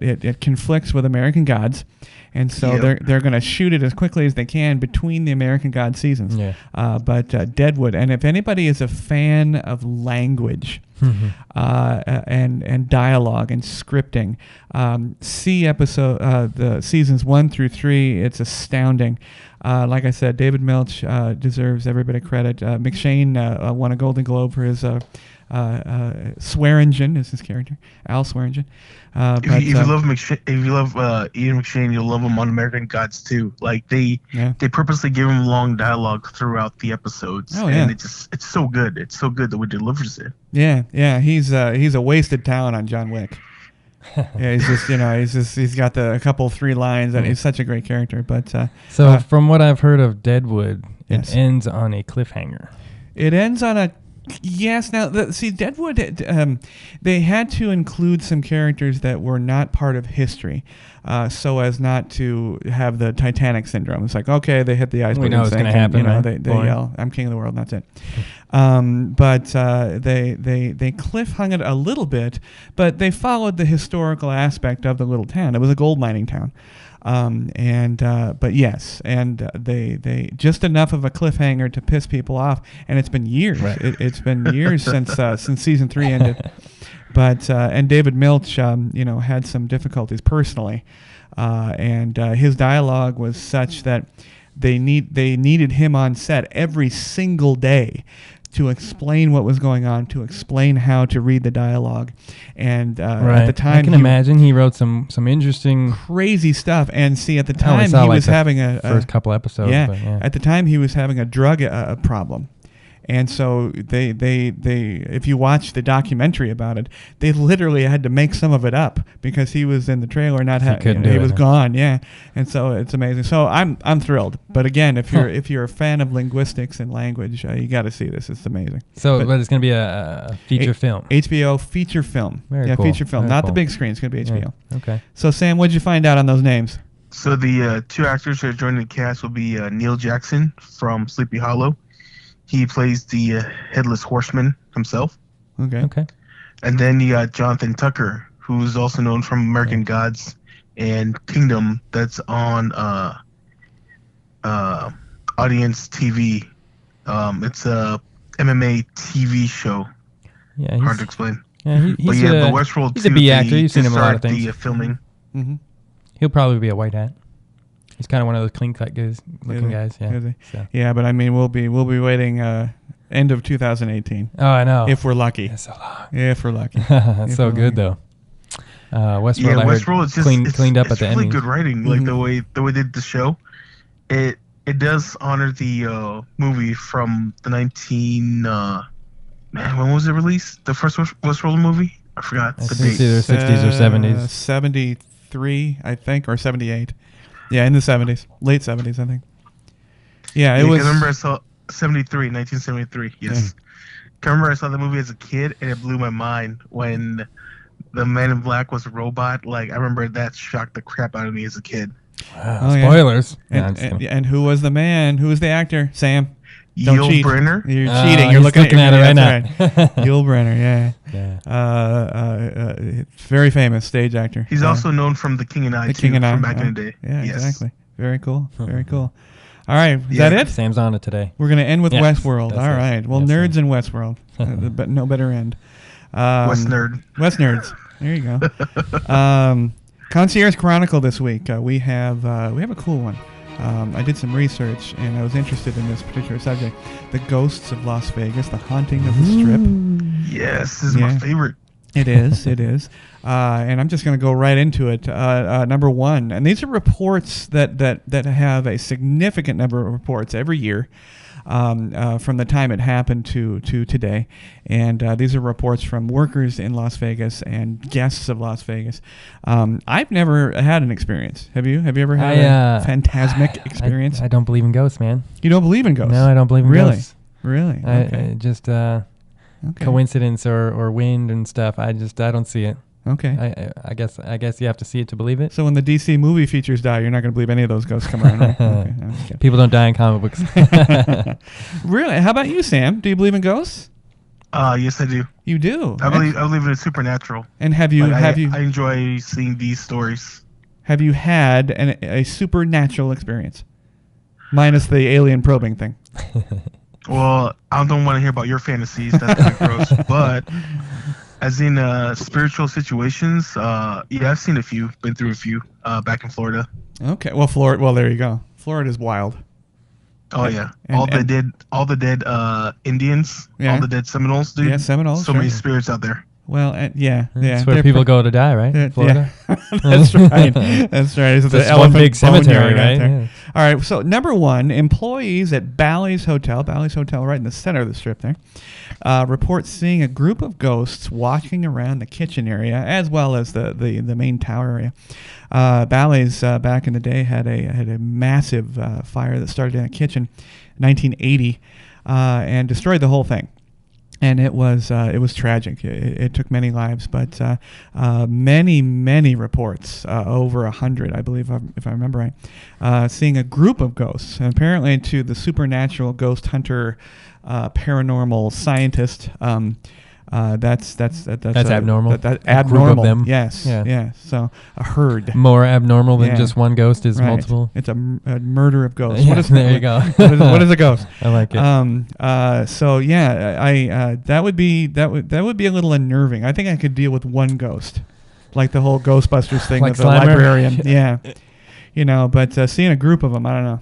it conflicts with American Gods, and so they're going to shoot it as quickly as they can between the American God seasons. Yeah. But Deadwood, and if anybody is a fan of language and dialogue and scripting, see the seasons 1 through 3. It's astounding. Like I said, David Milch deserves every bit of credit. McShane won a Golden Globe for his Swearingen is his character, Al Swearingen. If you love Ian McShane, you'll love him on American Gods too. Like they purposely give him long dialogue throughout the episodes, and it's so good. It's so good that we delivers it. Yeah. He's a wasted talent on John Wick. Yeah, he's got a couple 3 lines, and he's such a great character. But so from what I've heard of Deadwood, it ends on a cliffhanger. It ends on a yes. Now, Deadwood, they had to include some characters that were not part of history, so as not to have the Titanic syndrome. It's like, okay, they hit the iceberg. We know it's going to happen. They yell, "I'm king of the world," and that's it. But they cliffhung it a little bit, but they followed the historical aspect of the little town. It was a gold mining town. But yes, and they just enough of a cliffhanger to piss people off, and it's been years. Right. It's been years since season 3 ended. But and David Milch, had some difficulties personally, and his dialogue was such that they needed him on set every single day to explain what was going on, to explain how to read the dialogue. And at the time, I can imagine he wrote some interesting, crazy stuff. And see, at the time, he was having a first couple episodes. At the time, he was having a drug problem. And so they if you watch the documentary about it, they literally had to make some of it up because he was in the trailer, he was gone. Yeah, and so it's amazing. So I'm thrilled. But again, if you're a fan of linguistics and language, you got to see this. It's amazing. So, but it's going to be a feature film. HBO feature film. Very cool. Feature film, not the big screen. It's going to be HBO. Yeah. Okay. So Sam, what did you find out on those names? So the 2 actors that are joining the cast will be Neil Jackson from Sleepy Hollow. He plays the Headless Horseman himself. Okay. And then you got Jonathan Tucker, who's also known from American Gods and Kingdom. That's on Audience TV. It's a MMA TV show. Yeah, hard to explain. Yeah, but the Westworld. He's a B actor. You've seen him in a lot of things. The filming. Mm-hmm. He'll probably be a white hat. He's kind of one of those clean-cut looking guys. Yeah. So. Yeah, but I mean, we'll be waiting end of 2018. Oh, I know. If we're lucky. That's so long. If we're lucky. That's so good though. Westworld. Westworld is just cleaned up at the end. It's really good writing. Like the way they did the show, it does honor the movie from the when was it released? The first Westworld movie? I forgot the date. It's either 60s or 70s. 73, I think, or 78. Yeah, in the 70s. Late 70s, I think. Yeah, it was... I remember I saw 1973, yes. I remember I saw the movie as a kid, and it blew my mind when the Man in Black was a robot. Like, I remember that shocked the crap out of me as a kid. Wow, spoilers. Yeah. And who was the man? Who was the actor? Sam? Yul Brynner. You're cheating. You're looking at it right now. Yul Brynner, very famous stage actor. He's also known from The King and I, from back in the day. Yeah, exactly. Very cool. Very cool. All right, is that it? Sam's on it today. We're going to end with Westworld. All right. Well, nerds in Westworld. But no better end. West Nerds. There you go. Concierge Chronicle this week. We have a cool one. I did some research, and I was interested in this particular subject. The Ghosts of Las Vegas, the haunting of the Strip. Yes, this is my favorite. It is. And I'm just going to go right into it. Number 1, and these are reports that have a significant number of reports every year from the time it happened to today. And these are reports from workers in Las Vegas and guests of Las Vegas. I've never had an experience. Have you? Have you ever had a phantasmic experience? I don't believe in ghosts, man. You don't believe in ghosts? No, I don't believe in ghosts. Really? Okay. Coincidence or wind and stuff. I don't see it. Okay. I guess you have to see it to believe it. So when the DC movie features die, you're not going to believe any of those ghosts come around, right? Okay. People don't die in comic books. Really? How about you, Sam? Do you believe in ghosts? Yes, I do. You do. I believe in supernatural. And have you? I enjoy seeing these stories. Have you had a supernatural experience, minus the alien probing thing? Well, I don't want to hear about your fantasies. That's kind of gross. But as in spiritual situations, yeah, I've seen a few. Been through a few back in Florida. Okay. Well, Florida. Well, there you go. Florida's wild. Oh yeah, all the dead Indians, all the dead Seminoles, dude. Yeah, Seminoles. So many spirits out there. Well, yeah. That's where people go to die, right? Florida. Yeah. That's right. That's right. It's the one big cemetery, right? Yeah. All right. So number 1, employees at Ballys Hotel, right in the center of the strip there, report seeing a group of ghosts walking around the kitchen area as well as the main tower area. Ballys back in the day had a massive fire that started in a kitchen, 1980, and destroyed the whole thing. And it was tragic. It took many lives, but many reports, over 100, I believe, if I remember right, seeing a group of ghosts. And apparently, to the supernatural ghost hunter, paranormal scientist, that's abnormal. That abnormal. Group of them. Yes. Yeah. So a herd. More abnormal than just one ghost is multiple. It's a murder of ghosts. Yeah, there you go. What is a ghost? I like it. So yeah, that would be a little unnerving. I think I could deal with one ghost, like the whole Ghostbusters thing like with the Slimer? librarian. Yeah. But seeing a group of them, I don't know.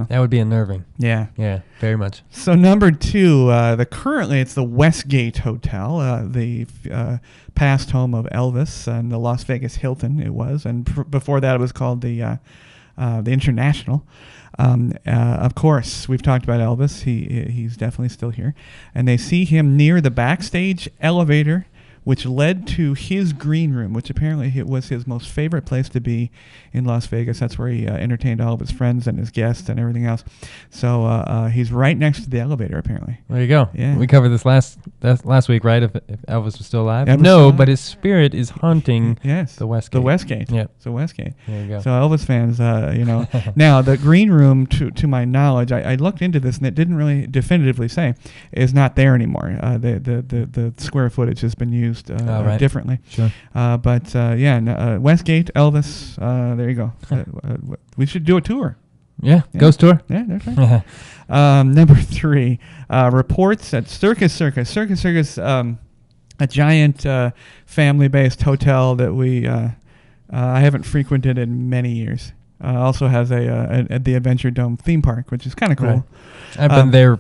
That would be unnerving. Yeah. Yeah, very much. So number 2, currently it's the Westgate Hotel, the past home of Elvis and the Las Vegas Hilton. It was, and before that it was called the International. Of course, we've talked about Elvis. He's definitely still here, and they see him near the backstage elevator, which led to his green room, which apparently it was his most favorite place to be in Las Vegas. That's where he entertained all of his friends and his guests and everything else. So he's right next to the elevator, apparently. There you go. Yeah. We covered this last week, right? If Elvis was still alive. Elvis no, alive? but his spirit is haunting the Westgate. The Westgate. Yeah. It's the Westgate. There you go. So Elvis fans, now the green room, to my knowledge, I looked into this and it didn't really definitively say, is not there anymore. The square footage has been used differently. Sure. Westgate, Elvis, there you go. We should do a tour. Yeah, ghost tour. Yeah, that's right. Number 3, reports at Circus, a giant family-based hotel that I haven't frequented in many years. Also has at the Adventure Dome theme park, which is kind of cool. Right. I've been there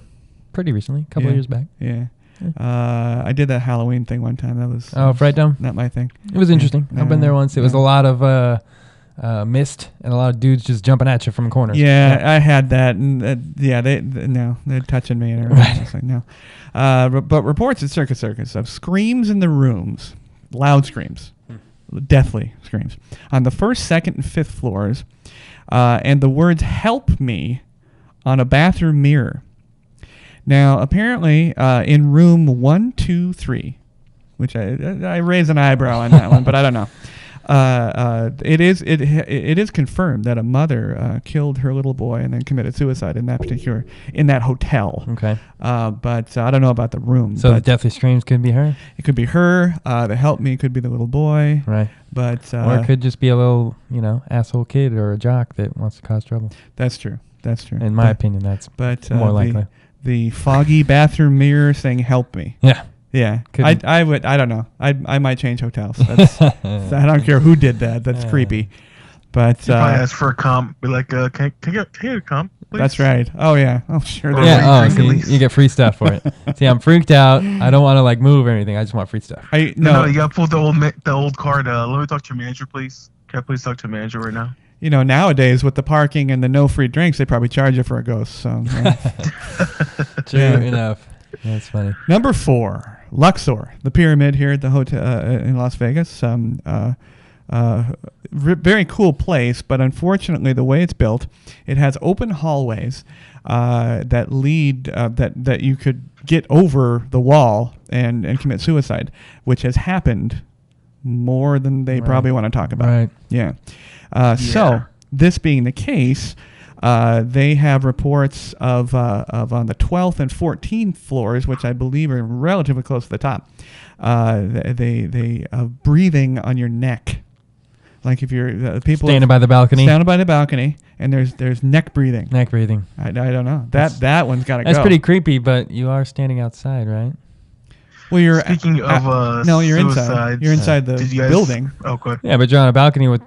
pretty recently, a couple of years back. Yeah. I did that Halloween thing one time. That was Fright Dome? Not my thing. It was interesting. I've been there once. It was a lot of mist and a lot of dudes just jumping at you from corners. Yeah, I had that, and they're touching me and everything. Right. I was like, no. But reports at Circus of screams in the rooms, loud screams, deathly screams, on the first, second, and fifth floors, and the words "help me" on a bathroom mirror. Now, apparently, in room 123, which I raise an eyebrow on that one, but I don't know. It is confirmed that a mother killed her little boy and then committed suicide in that hotel. Okay. But I don't know about the room. So the deathly screams could be her? It could be her. The help me could be the little boy. Right. But or it could just be a little, asshole kid or a jock that wants to cause trouble. That's true. In my opinion, that's more likely. The foggy bathroom mirror saying "help me." Yeah. Yeah. I would. I don't know. I might change hotels. I don't care who did that. That's creepy. But you probably ask for a comp. Be like, can I get a comp, please? That's right. Oh yeah. Oh sure. Yeah. So you get free stuff for it. See, I'm freaked out. I don't want to move or anything. I just want free stuff. No, you got to pull the old card. Let me talk to your manager, please. Can I please talk to your manager right now? Nowadays with the parking and the no free drinks, they probably charge you for a ghost. So. True enough. That's funny. Number 4, Luxor, the pyramid here at the hotel in Las Vegas. Very cool place, but unfortunately, the way it's built, it has open hallways that lead that you could get over the wall and commit suicide, which has happened more than they probably want to talk about. Right. Yeah. So this being the case, They have reports of on the 12th and 14th floors, which I believe are relatively close to the top. They breathing on your neck. Like if you're people standing by the balcony, and there's neck breathing. Neck breathing. I don't know. That one's got to go. That's pretty creepy, but you are standing outside, right? Well, you're speaking of no, you're inside. You're inside the building. Oh, good. Yeah, but you're on a balcony with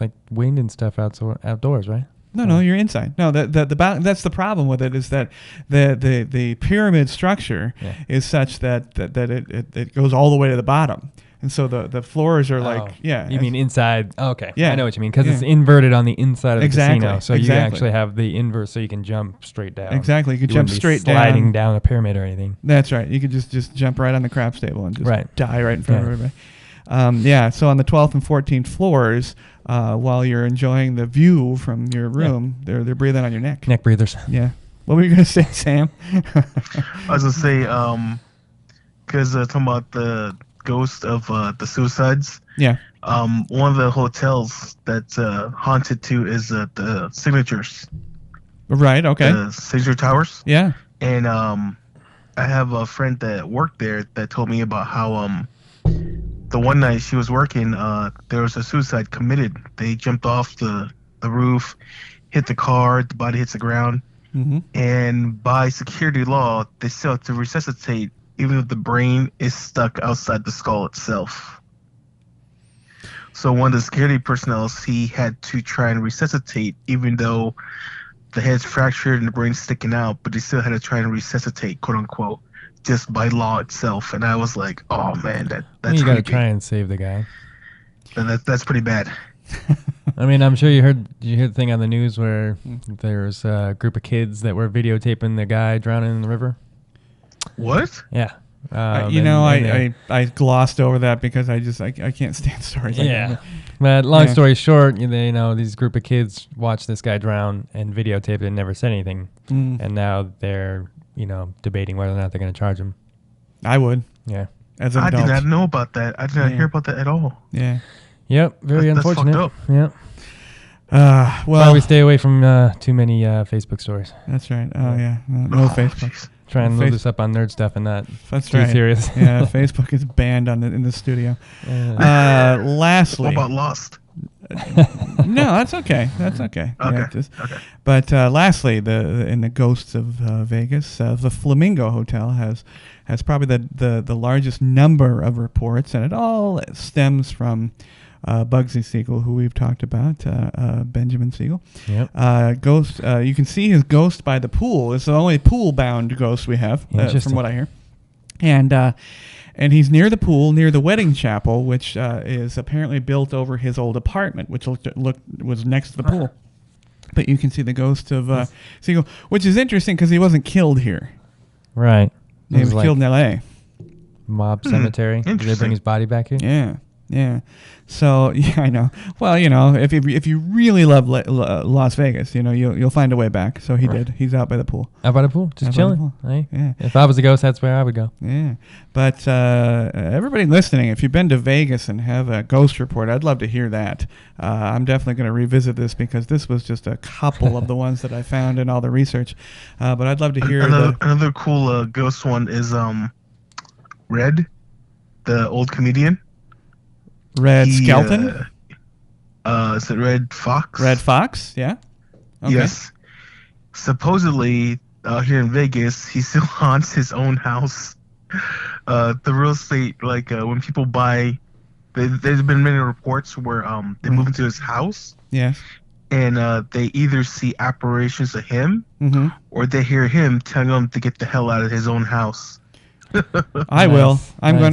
like wind and stuff outdoors, right? No, you're inside. No, that's the problem with it is that the pyramid structure is such that it goes all the way to the bottom. And so the floors are You mean inside? Oh, okay. Yeah. I know what you mean because it's inverted on the inside of the casino. So you exactly. actually have the inverse so you can jump straight down. Exactly. You can jump straight down. Sliding down a pyramid or anything. That's right. You could just jump right on the craps table and just die right in front of everybody. So on the 12th and 14th floors, while you're enjoying the view from your room, they're breathing on your neck. Neck breathers. Yeah. What were you going to say, Sam? I was going to say, because talking about the ghost of the suicides. Yeah. One of the hotels that's haunted too is the Signatures. Right. Okay. The Signature Towers. Yeah. And I have a friend that worked there that told me about how the one night she was working, there was a suicide committed. They jumped off the roof, hit the car, the body hits the ground, and by security law, they still have to resuscitate even if the brain is stuck outside the skull itself. So one of the security personnel, he had to try and resuscitate, even though the head's fractured and the brain's sticking out, but he still had to try and resuscitate, quote unquote, just by law itself. And I was like, oh man, that's you got to try and save the guy. And that's pretty bad. I mean, I'm sure you heard the thing on the news where there was a group of kids that were videotaping the guy drowning in the river. What? Yeah. I glossed over that because I can't stand stories like that. But long story short, these group of kids watched this guy drown and videotaped it and never said anything. And now they're, debating whether or not they're going to charge him. I would. Yeah. As an adult. I did not know about that. I did not hear about that at all. Yeah. Yep. Very unfortunate. That's fucked up. Yeah. Well, we stay away from too many Facebook stories. That's right. Oh yeah. No Facebook. Geez. Try and load this up on Nerd Stuff and not That's too right. serious. Yeah, Facebook is banned in the studio. Lastly, what about Lost? No, that's okay. That's okay. Okay. Okay. But lastly, in the Ghosts of Vegas, the Flamingo Hotel has probably the largest number of reports, and it all stems from Bugsy Siegel, who we've talked about, Benjamin Siegel. Yep. Ghost. You can see his ghost by the pool. It's the only pool-bound ghost we have, from what I hear. And he's near the pool, near the wedding chapel, which is apparently built over his old apartment, which was next to the pool. But you can see the ghost of Siegel, which is interesting because he wasn't killed here. Right. He was killed in L.A. Mob cemetery. Did they bring his body back here? Yeah. Yeah. So, yeah, I know. Well, if you really love Las Vegas, you'll find a way back. So he did. He's out by the pool. Out by the pool? Just chilling. Hey? Yeah. If I was a ghost, that's where I would go. Yeah. But everybody listening, if you've been to Vegas and have a ghost report, I'd love to hear that. I'm definitely going to revisit this because this was just a couple of the ones that I found in all the research. But I'd love to hear another cool ghost one is Red, the old comedian. Red Skelton? Is it Red Fox? Red Fox, yeah. Okay. Yes. Supposedly, here in Vegas, he still haunts his own house. The real estate, when people buy, there's been many reports where they move into his house. Yes. And they either see apparitions of him, or they hear him telling them to get the hell out of his own house. I will. I'm going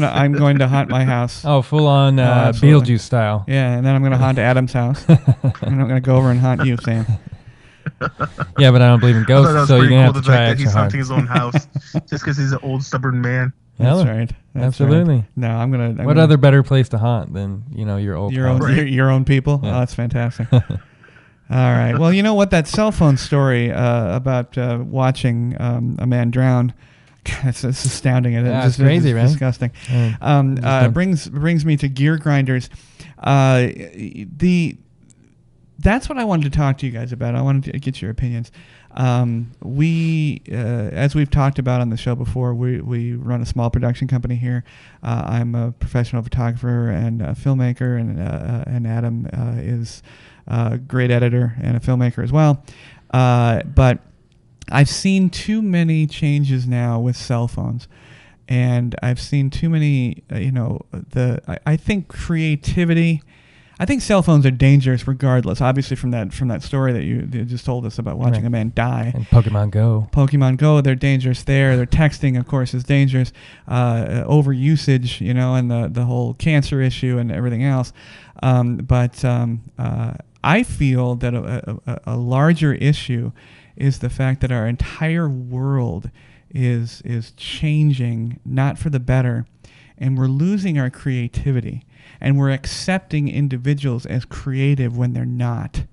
to haunt my house. Oh, full on Beetlejuice style. Yeah, and then I'm going to haunt Adam's house. And I'm going to go over and haunt you, Sam. Yeah, but I don't believe in ghosts, so you're going to have to try extra he's hard. haunting his own house just because he's an old, stubborn man. That's right. Absolutely. Right. No, I'm going to... What other better place to haunt than, your old your own people? Yeah. Oh, that's fantastic. All right. Well, you know what? That cell phone story about watching a man drown... It's astounding. It's crazy, right? Disgusting. Brings me to Gear Grinders. The that's what I wanted to talk to you guys about. I wanted to get your opinions. We, as we've talked about on the show before, we run a small production company here. I'm a professional photographer and a filmmaker, and Adam is a great editor and a filmmaker as well. But I've seen too many changes now with cell phones. And I've seen too many, I think creativity, I think cell phones are dangerous regardless. Obviously from that story that you just told us about watching a man die. And Pokemon Go, they're dangerous there. Their texting, of course, is dangerous. Overusage, and the whole cancer issue and everything else. But I feel that a larger issue is the fact that our entire world is changing, not for the better, and we're losing our creativity, and we're accepting individuals as creative when they're not,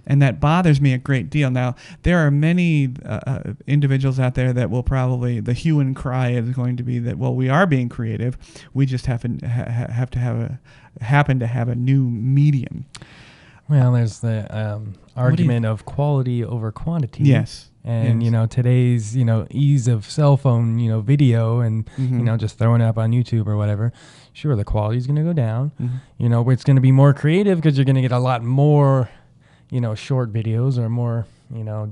and that bothers me a great deal. Now, there are many individuals out there that will probably, the hue and cry is going to be that, well, we are being creative, we just happen to have a new medium. Well, there's the argument of quality over quantity. Yes. And, today's, ease of cell phone, video and, just throwing it up on YouTube or whatever. Sure, the quality's going to go down. Mm-hmm. It's going to be more creative because you're going to get a lot more, short videos or more,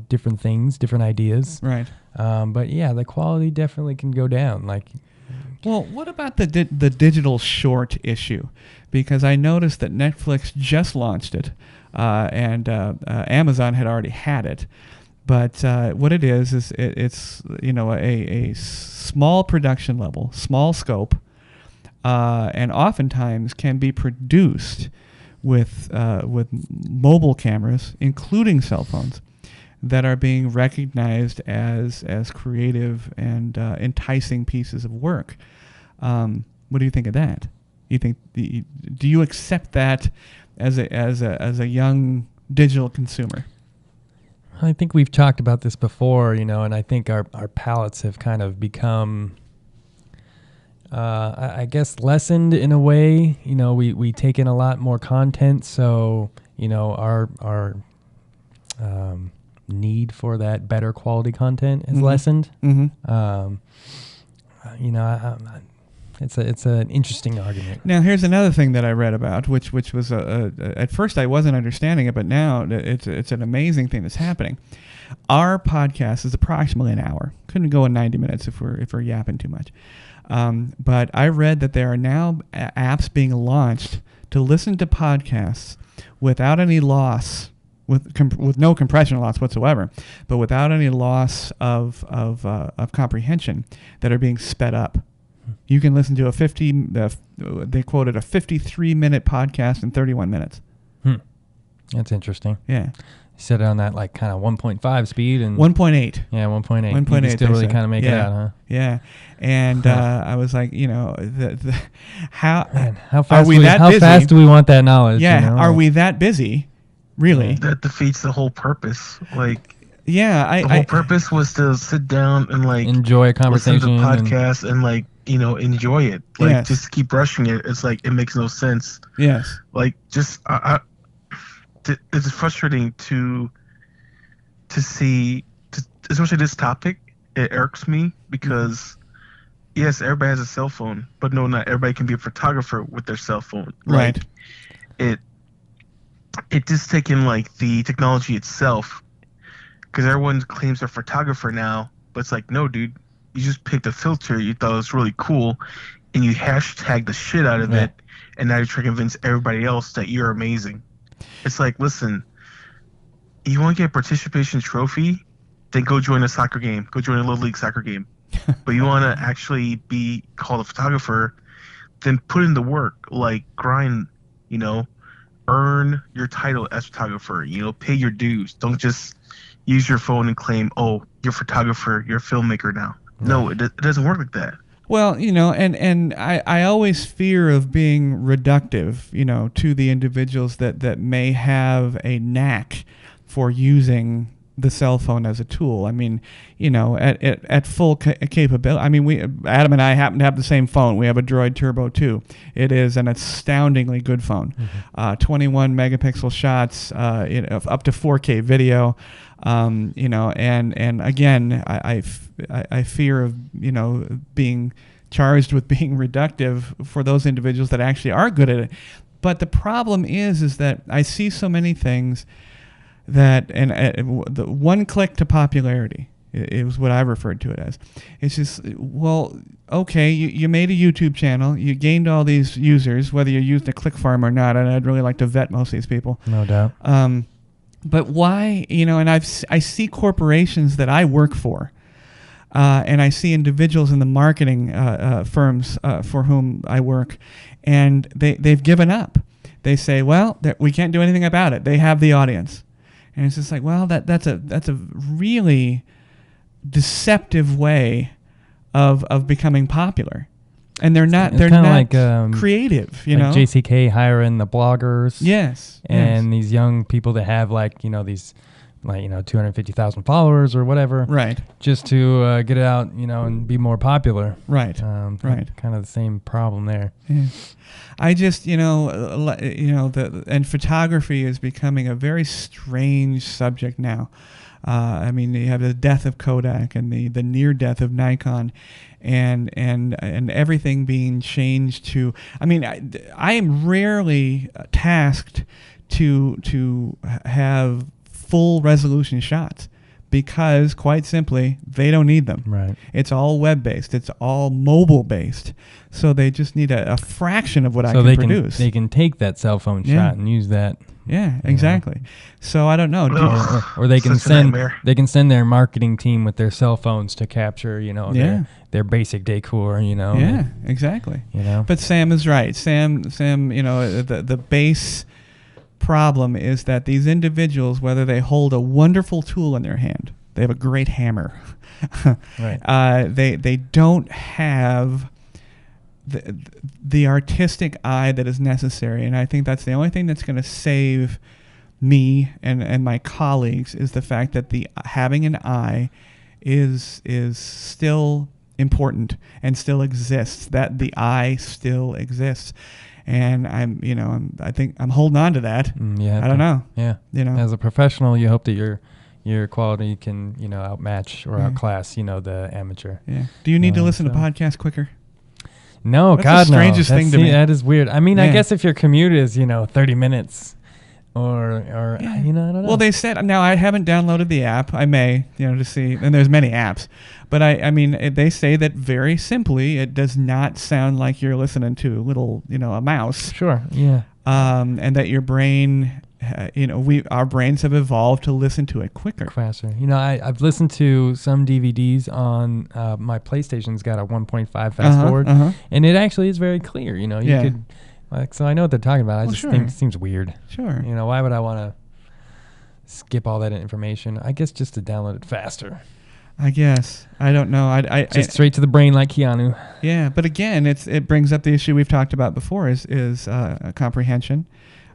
different things, different ideas. Right. But, yeah, the quality definitely can go down. Well, what about the digital short issue? Because I noticed that Netflix just launched it, and Amazon had already had it. But what it is it's a small production level, small scope, and oftentimes can be produced with mobile cameras, including cell phones, that are being recognized as creative and enticing pieces of work. What do you think of that? Do you accept that as a young digital consumer? I think we've talked about this before, and I think our palates have kind of become, I guess, lessened in a way. We take in a lot more content, so our need for that better quality content is lessened. Mm-hmm. It's an interesting argument. Now, here's another thing that I read about, which was at first I wasn't understanding it, but now it's an amazing thing that's happening. Our podcast is approximately an hour. Couldn't go in 90 minutes if we're yapping too much. But I read that there are now apps being launched to listen to podcasts without any loss, with no compression loss whatsoever, but without any loss of comprehension, that are being sped up. You can listen to they quoted a 53-minute podcast in 31 minutes. That's interesting. Yeah. Set it on that kind of 1.5 speed and 1.8. Yeah, 1.8. 1.8. You can still really kind of make it out, huh? Yeah. And I was like, how fast are we that busy? How fast do we want that knowledge? Yeah. Are we that busy? Really? That defeats the whole purpose. Yeah, the whole purpose was to sit down and enjoy a conversation, listen to podcasts and enjoy it. Yes. Just keep rushing it. It's it makes no sense. Yes. It's frustrating to see, especially this topic. It irks me because yes, everybody has a cell phone, but no, not everybody can be a photographer with their cell phone. Right. It just taken the technology itself, because everyone claims they're a photographer now, but it's no, dude, you just picked a filter you thought was really cool, and you hashtag the shit out of it, and now you're trying to convince everybody else that you're amazing. It's listen, you want to get a participation trophy, then go join a soccer game, go join a Little League soccer game. But you want to actually be called a photographer, then put in the work, grind, earn your title as photographer, pay your dues. Don't just use your phone and claim, oh, you're a photographer, you're a filmmaker now. No, it doesn't work like that. Well, and I always fear of being reductive, to the individuals that may have a knack for using the cell phone as a tool. I mean, at full capability. I mean, Adam and I happen to have the same phone. We have a Droid Turbo 2. It is an astoundingly good phone. 21 megapixel shots, up to 4K video. And again, I fear of being charged with being reductive for those individuals that actually are good at it. But the problem is that I see so many things that, the one click to popularity is what I referred to it as. It's just, well, okay, you made a YouTube channel, you gained all these users, whether you used a click farm or not, and I'd really like to vet most of these people. No doubt. But why, and I see corporations that I work for, and I see individuals in the marketing firms for whom I work, and they've given up. They say, well, we can't do anything about it. They have the audience. And it's just like, well, that's a really deceptive way of becoming popular. And they're not like, creative, like JCK hiring the bloggers. Yes. And these young people that have these 250,000 followers or whatever. Right. Just to get it out, and be more popular. Right. Right. Kind of the same problem there. Yeah. I just, and photography is becoming a very strange subject now. I mean, you have the death of Kodak and the near death of Nikon, and everything being changed to. I mean, I am rarely tasked to have full resolution shots, because quite simply they don't need them. Right. It's all web based. It's all mobile based. So they just need a fraction of what I can produce. They can take that cell phone shot and use that. Yeah, exactly. So I don't know. Or they can send their marketing team with their cell phones to capture, their basic decor, Yeah, exactly. But Sam is right. Sam, the base problem is that these individuals, whether they hold a wonderful tool in their hand, they have a great hammer. Right. They don't have the artistic eye that is necessary, and I think that's the only thing that's going to save me and my colleagues, is the fact that having an eye is still important and still exists. That the eye still exists. And I think I'm holding on to that. I don't know. Yeah. As a professional, you hope that your quality can, outmatch or outclass, the amateur. Yeah. Do you need to listen to podcasts quicker? No, That's God, the strangest thing to me. That is weird. I mean, I guess if your commute is, 30 minutes or I don't know. Well, they said, now I haven't downloaded the app. I may, to see, and there's many apps. But I mean, they say that very simply, it does not sound like you're listening to a mouse. Sure, yeah. And that your brain, our brains have evolved to listen to it quicker. Faster. I've listened to some DVDs on my PlayStation's got a 1.5 fast forward, and it actually is very clear. You could, so I know what they're talking about. I just think it seems weird. Sure. Why would I want to skip all that information? I guess just to download it faster. I guess. I don't know. I just straight to the brain like Keanu. Yeah, but again, it brings up the issue we've talked about before is comprehension.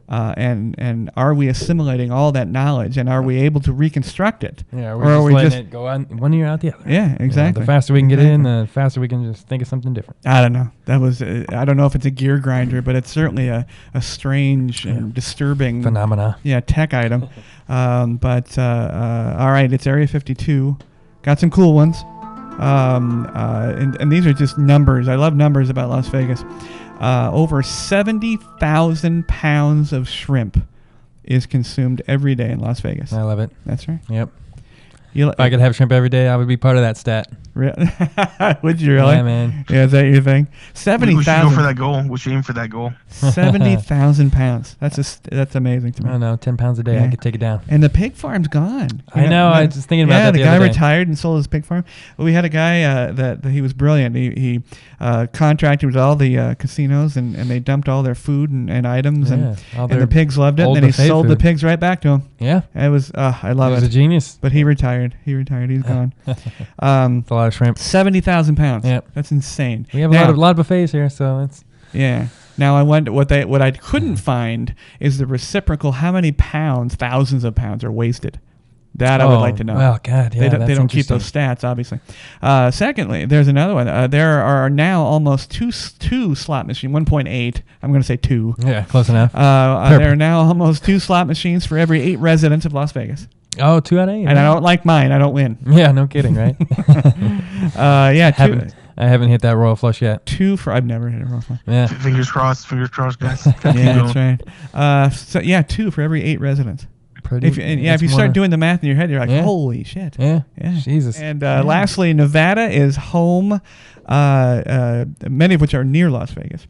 And are we assimilating all that knowledge, and are we able to reconstruct it? Yeah, or are we just letting it go on one ear out the other? Yeah, exactly. The faster we can get in, the faster we can just think of something different. I don't know. That was I don't know if it's a gear grinder, but it's certainly a strange and disturbing phenomena. Yeah, tech item. But all right, it's Area 52. Got some cool ones. And these are just numbers. I love numbers about Las Vegas. Over 70,000 pounds of shrimp is consumed every day in Las Vegas. I love it. That's right. Yep. If I could have shrimp every day, I would be part of that stat. Would you really? Yeah, man. Yeah, is that your thing? 70,000. We should go for that goal. We should aim for that goal. 70,000 pounds. That's amazing to me. I don't know. 10 pounds a day, I could take it down. And the pig farm's gone. I know. I was just thinking about that the guy other day. retired and sold his pig farm. Well, we had a guy that he was brilliant. He contracted with all the casinos, and they dumped all their food and items, and the pigs loved it. And then he sold the pigs right back to them. Yeah. It was, I love it. He was a genius. But he retired. He's gone. It's a lot of shrimp. 70,000 pounds. Yep. That's insane. We have a lot of buffets here, so it's... Yeah. Now I wonder what I couldn't find is the reciprocal. How many pounds, thousands of pounds, are wasted That I would like to know. Oh, God, yeah. They don't keep those stats, obviously. Secondly, there's another one. There are now almost two slot machines, 1.8. I'm going to say 2. Yeah, close enough. There are now almost 2 slot machines for every 8 residents of Las Vegas. Oh, 2 out of 8. And I don't like mine. I don't win. Yeah, no kidding, right? Yeah, 2. I haven't hit that royal flush yet. 2 for... I've never hit a royal flush. Yeah. Fingers crossed, guys. Yeah, that's right. So, yeah, 2 for every 8 residents. If you start doing the math in your head, you're like, holy shit. Yeah. Jesus. And lastly, Nevada is home, many of which are near Las Vegas,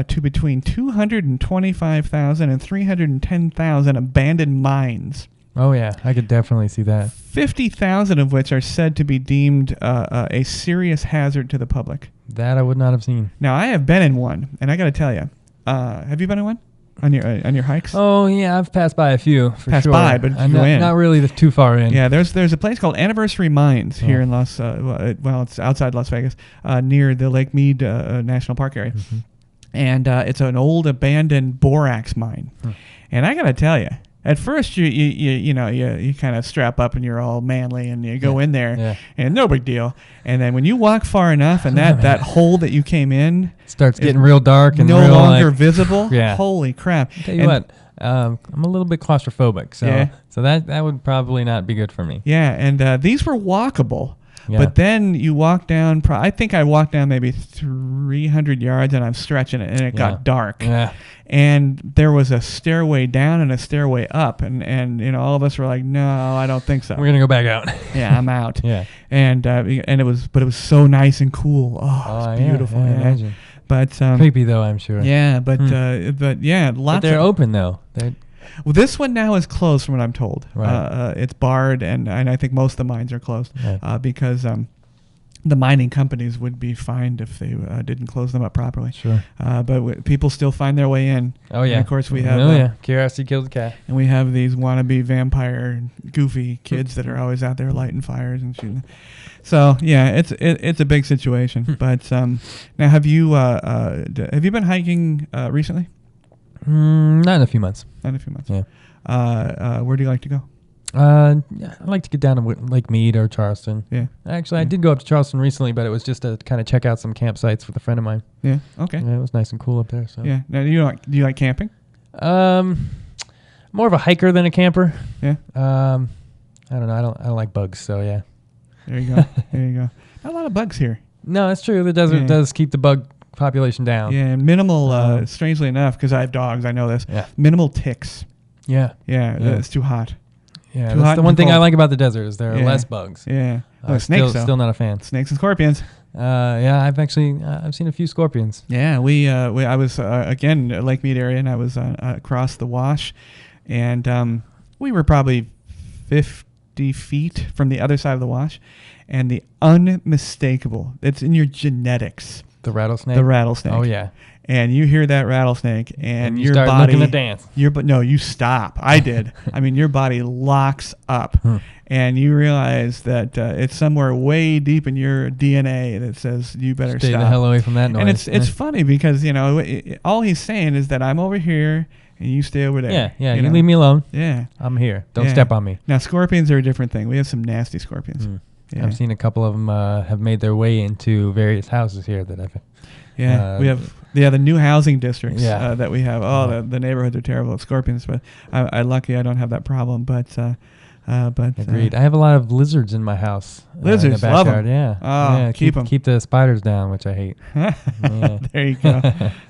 to between 225,000 and 310,000 abandoned mines. Oh, yeah. I could definitely see that. 50,000 of which are said to be deemed a serious hazard to the public. That I would not have seen. Now, I have been in one, and I got to tell you, have you been in one? On your hikes? Oh yeah, I've passed by a few for sure. But I'm not really too far in. Yeah, there's a place called Anniversary Mines here in it's outside Las Vegas, near the Lake Mead National Park area, and it's an old abandoned borax mine. And I gotta tell you, at first you kind of strap up and you're all manly and you go in there and no big deal. And then when you walk far enough and that hole that you came in starts getting real dark and no longer visible. Yeah. Holy crap. Tell you what, I'm a little bit claustrophobic, so that would probably not be good for me. Yeah, and these were walkable. Yeah. But then you walk down, I think I walked down maybe 300 yards and I'm stretching it and it got dark. Yeah. And there was a stairway down and a stairway up. And all of us were like, no, I don't think so. We're going to go back out. Yeah, I'm out. Yeah. And it was so nice and cool. Oh, it's beautiful. Yeah, imagine. But creepy though, I'm sure. Yeah, but yeah, lots. But they're open though. Well, this one now is closed, from what I'm told. Right. It's barred, and I think most of the mines are closed because the mining companies would be fined if they didn't close them up properly. Sure. But people still find their way in. Oh, yeah. And of course, we have... Curiosity killed the cat. And we have these wannabe vampire, goofy kids that are always out there lighting fires and shooting. So, yeah, it's a big situation. But now, have you been hiking recently? Not in a few months. Yeah. Where do you like to go? I like to get down to Lake Mead or Charleston. Yeah. Actually, I did go up to Charleston recently, but it was just to kind of check out some campsites with a friend of mine. Yeah. Okay. Yeah, it was nice and cool up there. So. Yeah. Now, do you like camping? More of a hiker than a camper. Yeah. I don't know. I don't like bugs. So yeah. There you go. Not a lot of bugs here. No, it's true. The desert does keep the bug population down. Yeah, and minimal. Strangely enough, because I have dogs, I know this. Yeah. Minimal ticks. Yeah. It's too hot. Yeah, that's the one thing I like about the desert is there are less bugs. Yeah. Snakes, still not a fan. Snakes and scorpions. I've seen a few scorpions. Yeah, I was again Lake Mead area, and I was across the wash, and we were probably 50 feet from the other side of the wash, and the unmistakable, it's in your genetics. The rattlesnake. Oh yeah. And you hear that rattlesnake, and you your start body looking to dance. You stop. I did. I mean, your body locks up, and you realize that it's somewhere way deep in your DNA that says you better stay stop. the hell away from that noise. And it's funny because all he's saying is that I'm over here and you stay over there. Yeah. You leave me alone. Yeah. I'm here. Don't step on me. Now scorpions are a different thing. We have some nasty scorpions. Yeah. I've seen a couple of them have made their way into various houses here that I've. Yeah, we have the new housing districts that we have. Oh, the neighborhoods are terrible with scorpions, but I'm lucky I don't have that problem. But agreed. I have a lot of lizards in my house. Lizards, in the backyard. love them. Yeah. Oh, yeah, keep them. Keep the spiders down, which I hate. There you go.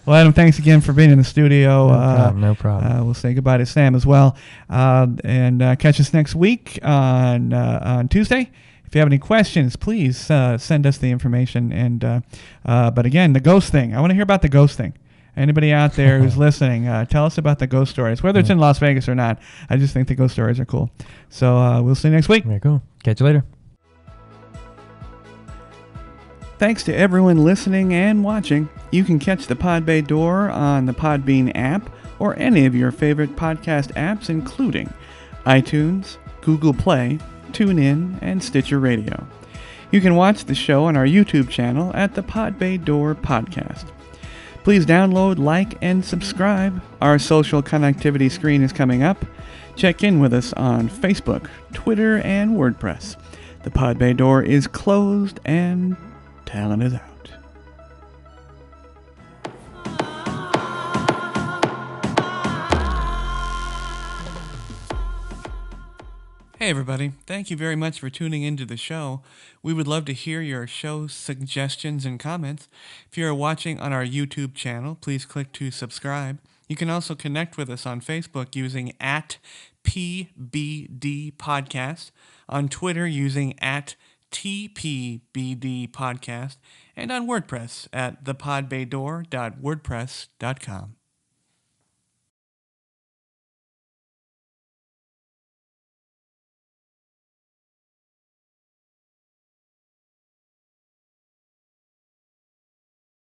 Well, Adam, thanks again for being in the studio. No problem. We'll say goodbye to Sam as well, and catch us next week on Tuesday. If you have any questions, please send us the information. And but again, the ghost thing. I want to hear about the ghost thing. Anybody out there who's listening, tell us about the ghost stories, whether it's in Las Vegas or not. I just think the ghost stories are cool. So we'll see you next week. Very cool. Catch you later. Thanks to everyone listening and watching. You can catch the Pod Bay Door on the Podbean app or any of your favorite podcast apps, including iTunes, Google Play, TuneIn, and Stitcher Radio. You can watch the show on our YouTube channel at the Pod Bay Door Podcast. Please download, like, and subscribe. Our social connectivity screen is coming up. Check in with us on Facebook, Twitter, and WordPress. The pod bay door is closed and talent is out. Hey everybody, thank you very much for tuning into the show. We would love to hear your show suggestions and comments. If you are watching on our YouTube channel, please click to subscribe. You can also connect with us on Facebook using @PBD Podcast, on Twitter using @TPBD Podcast, and on WordPress at thepodbaydoor.wordpress.com.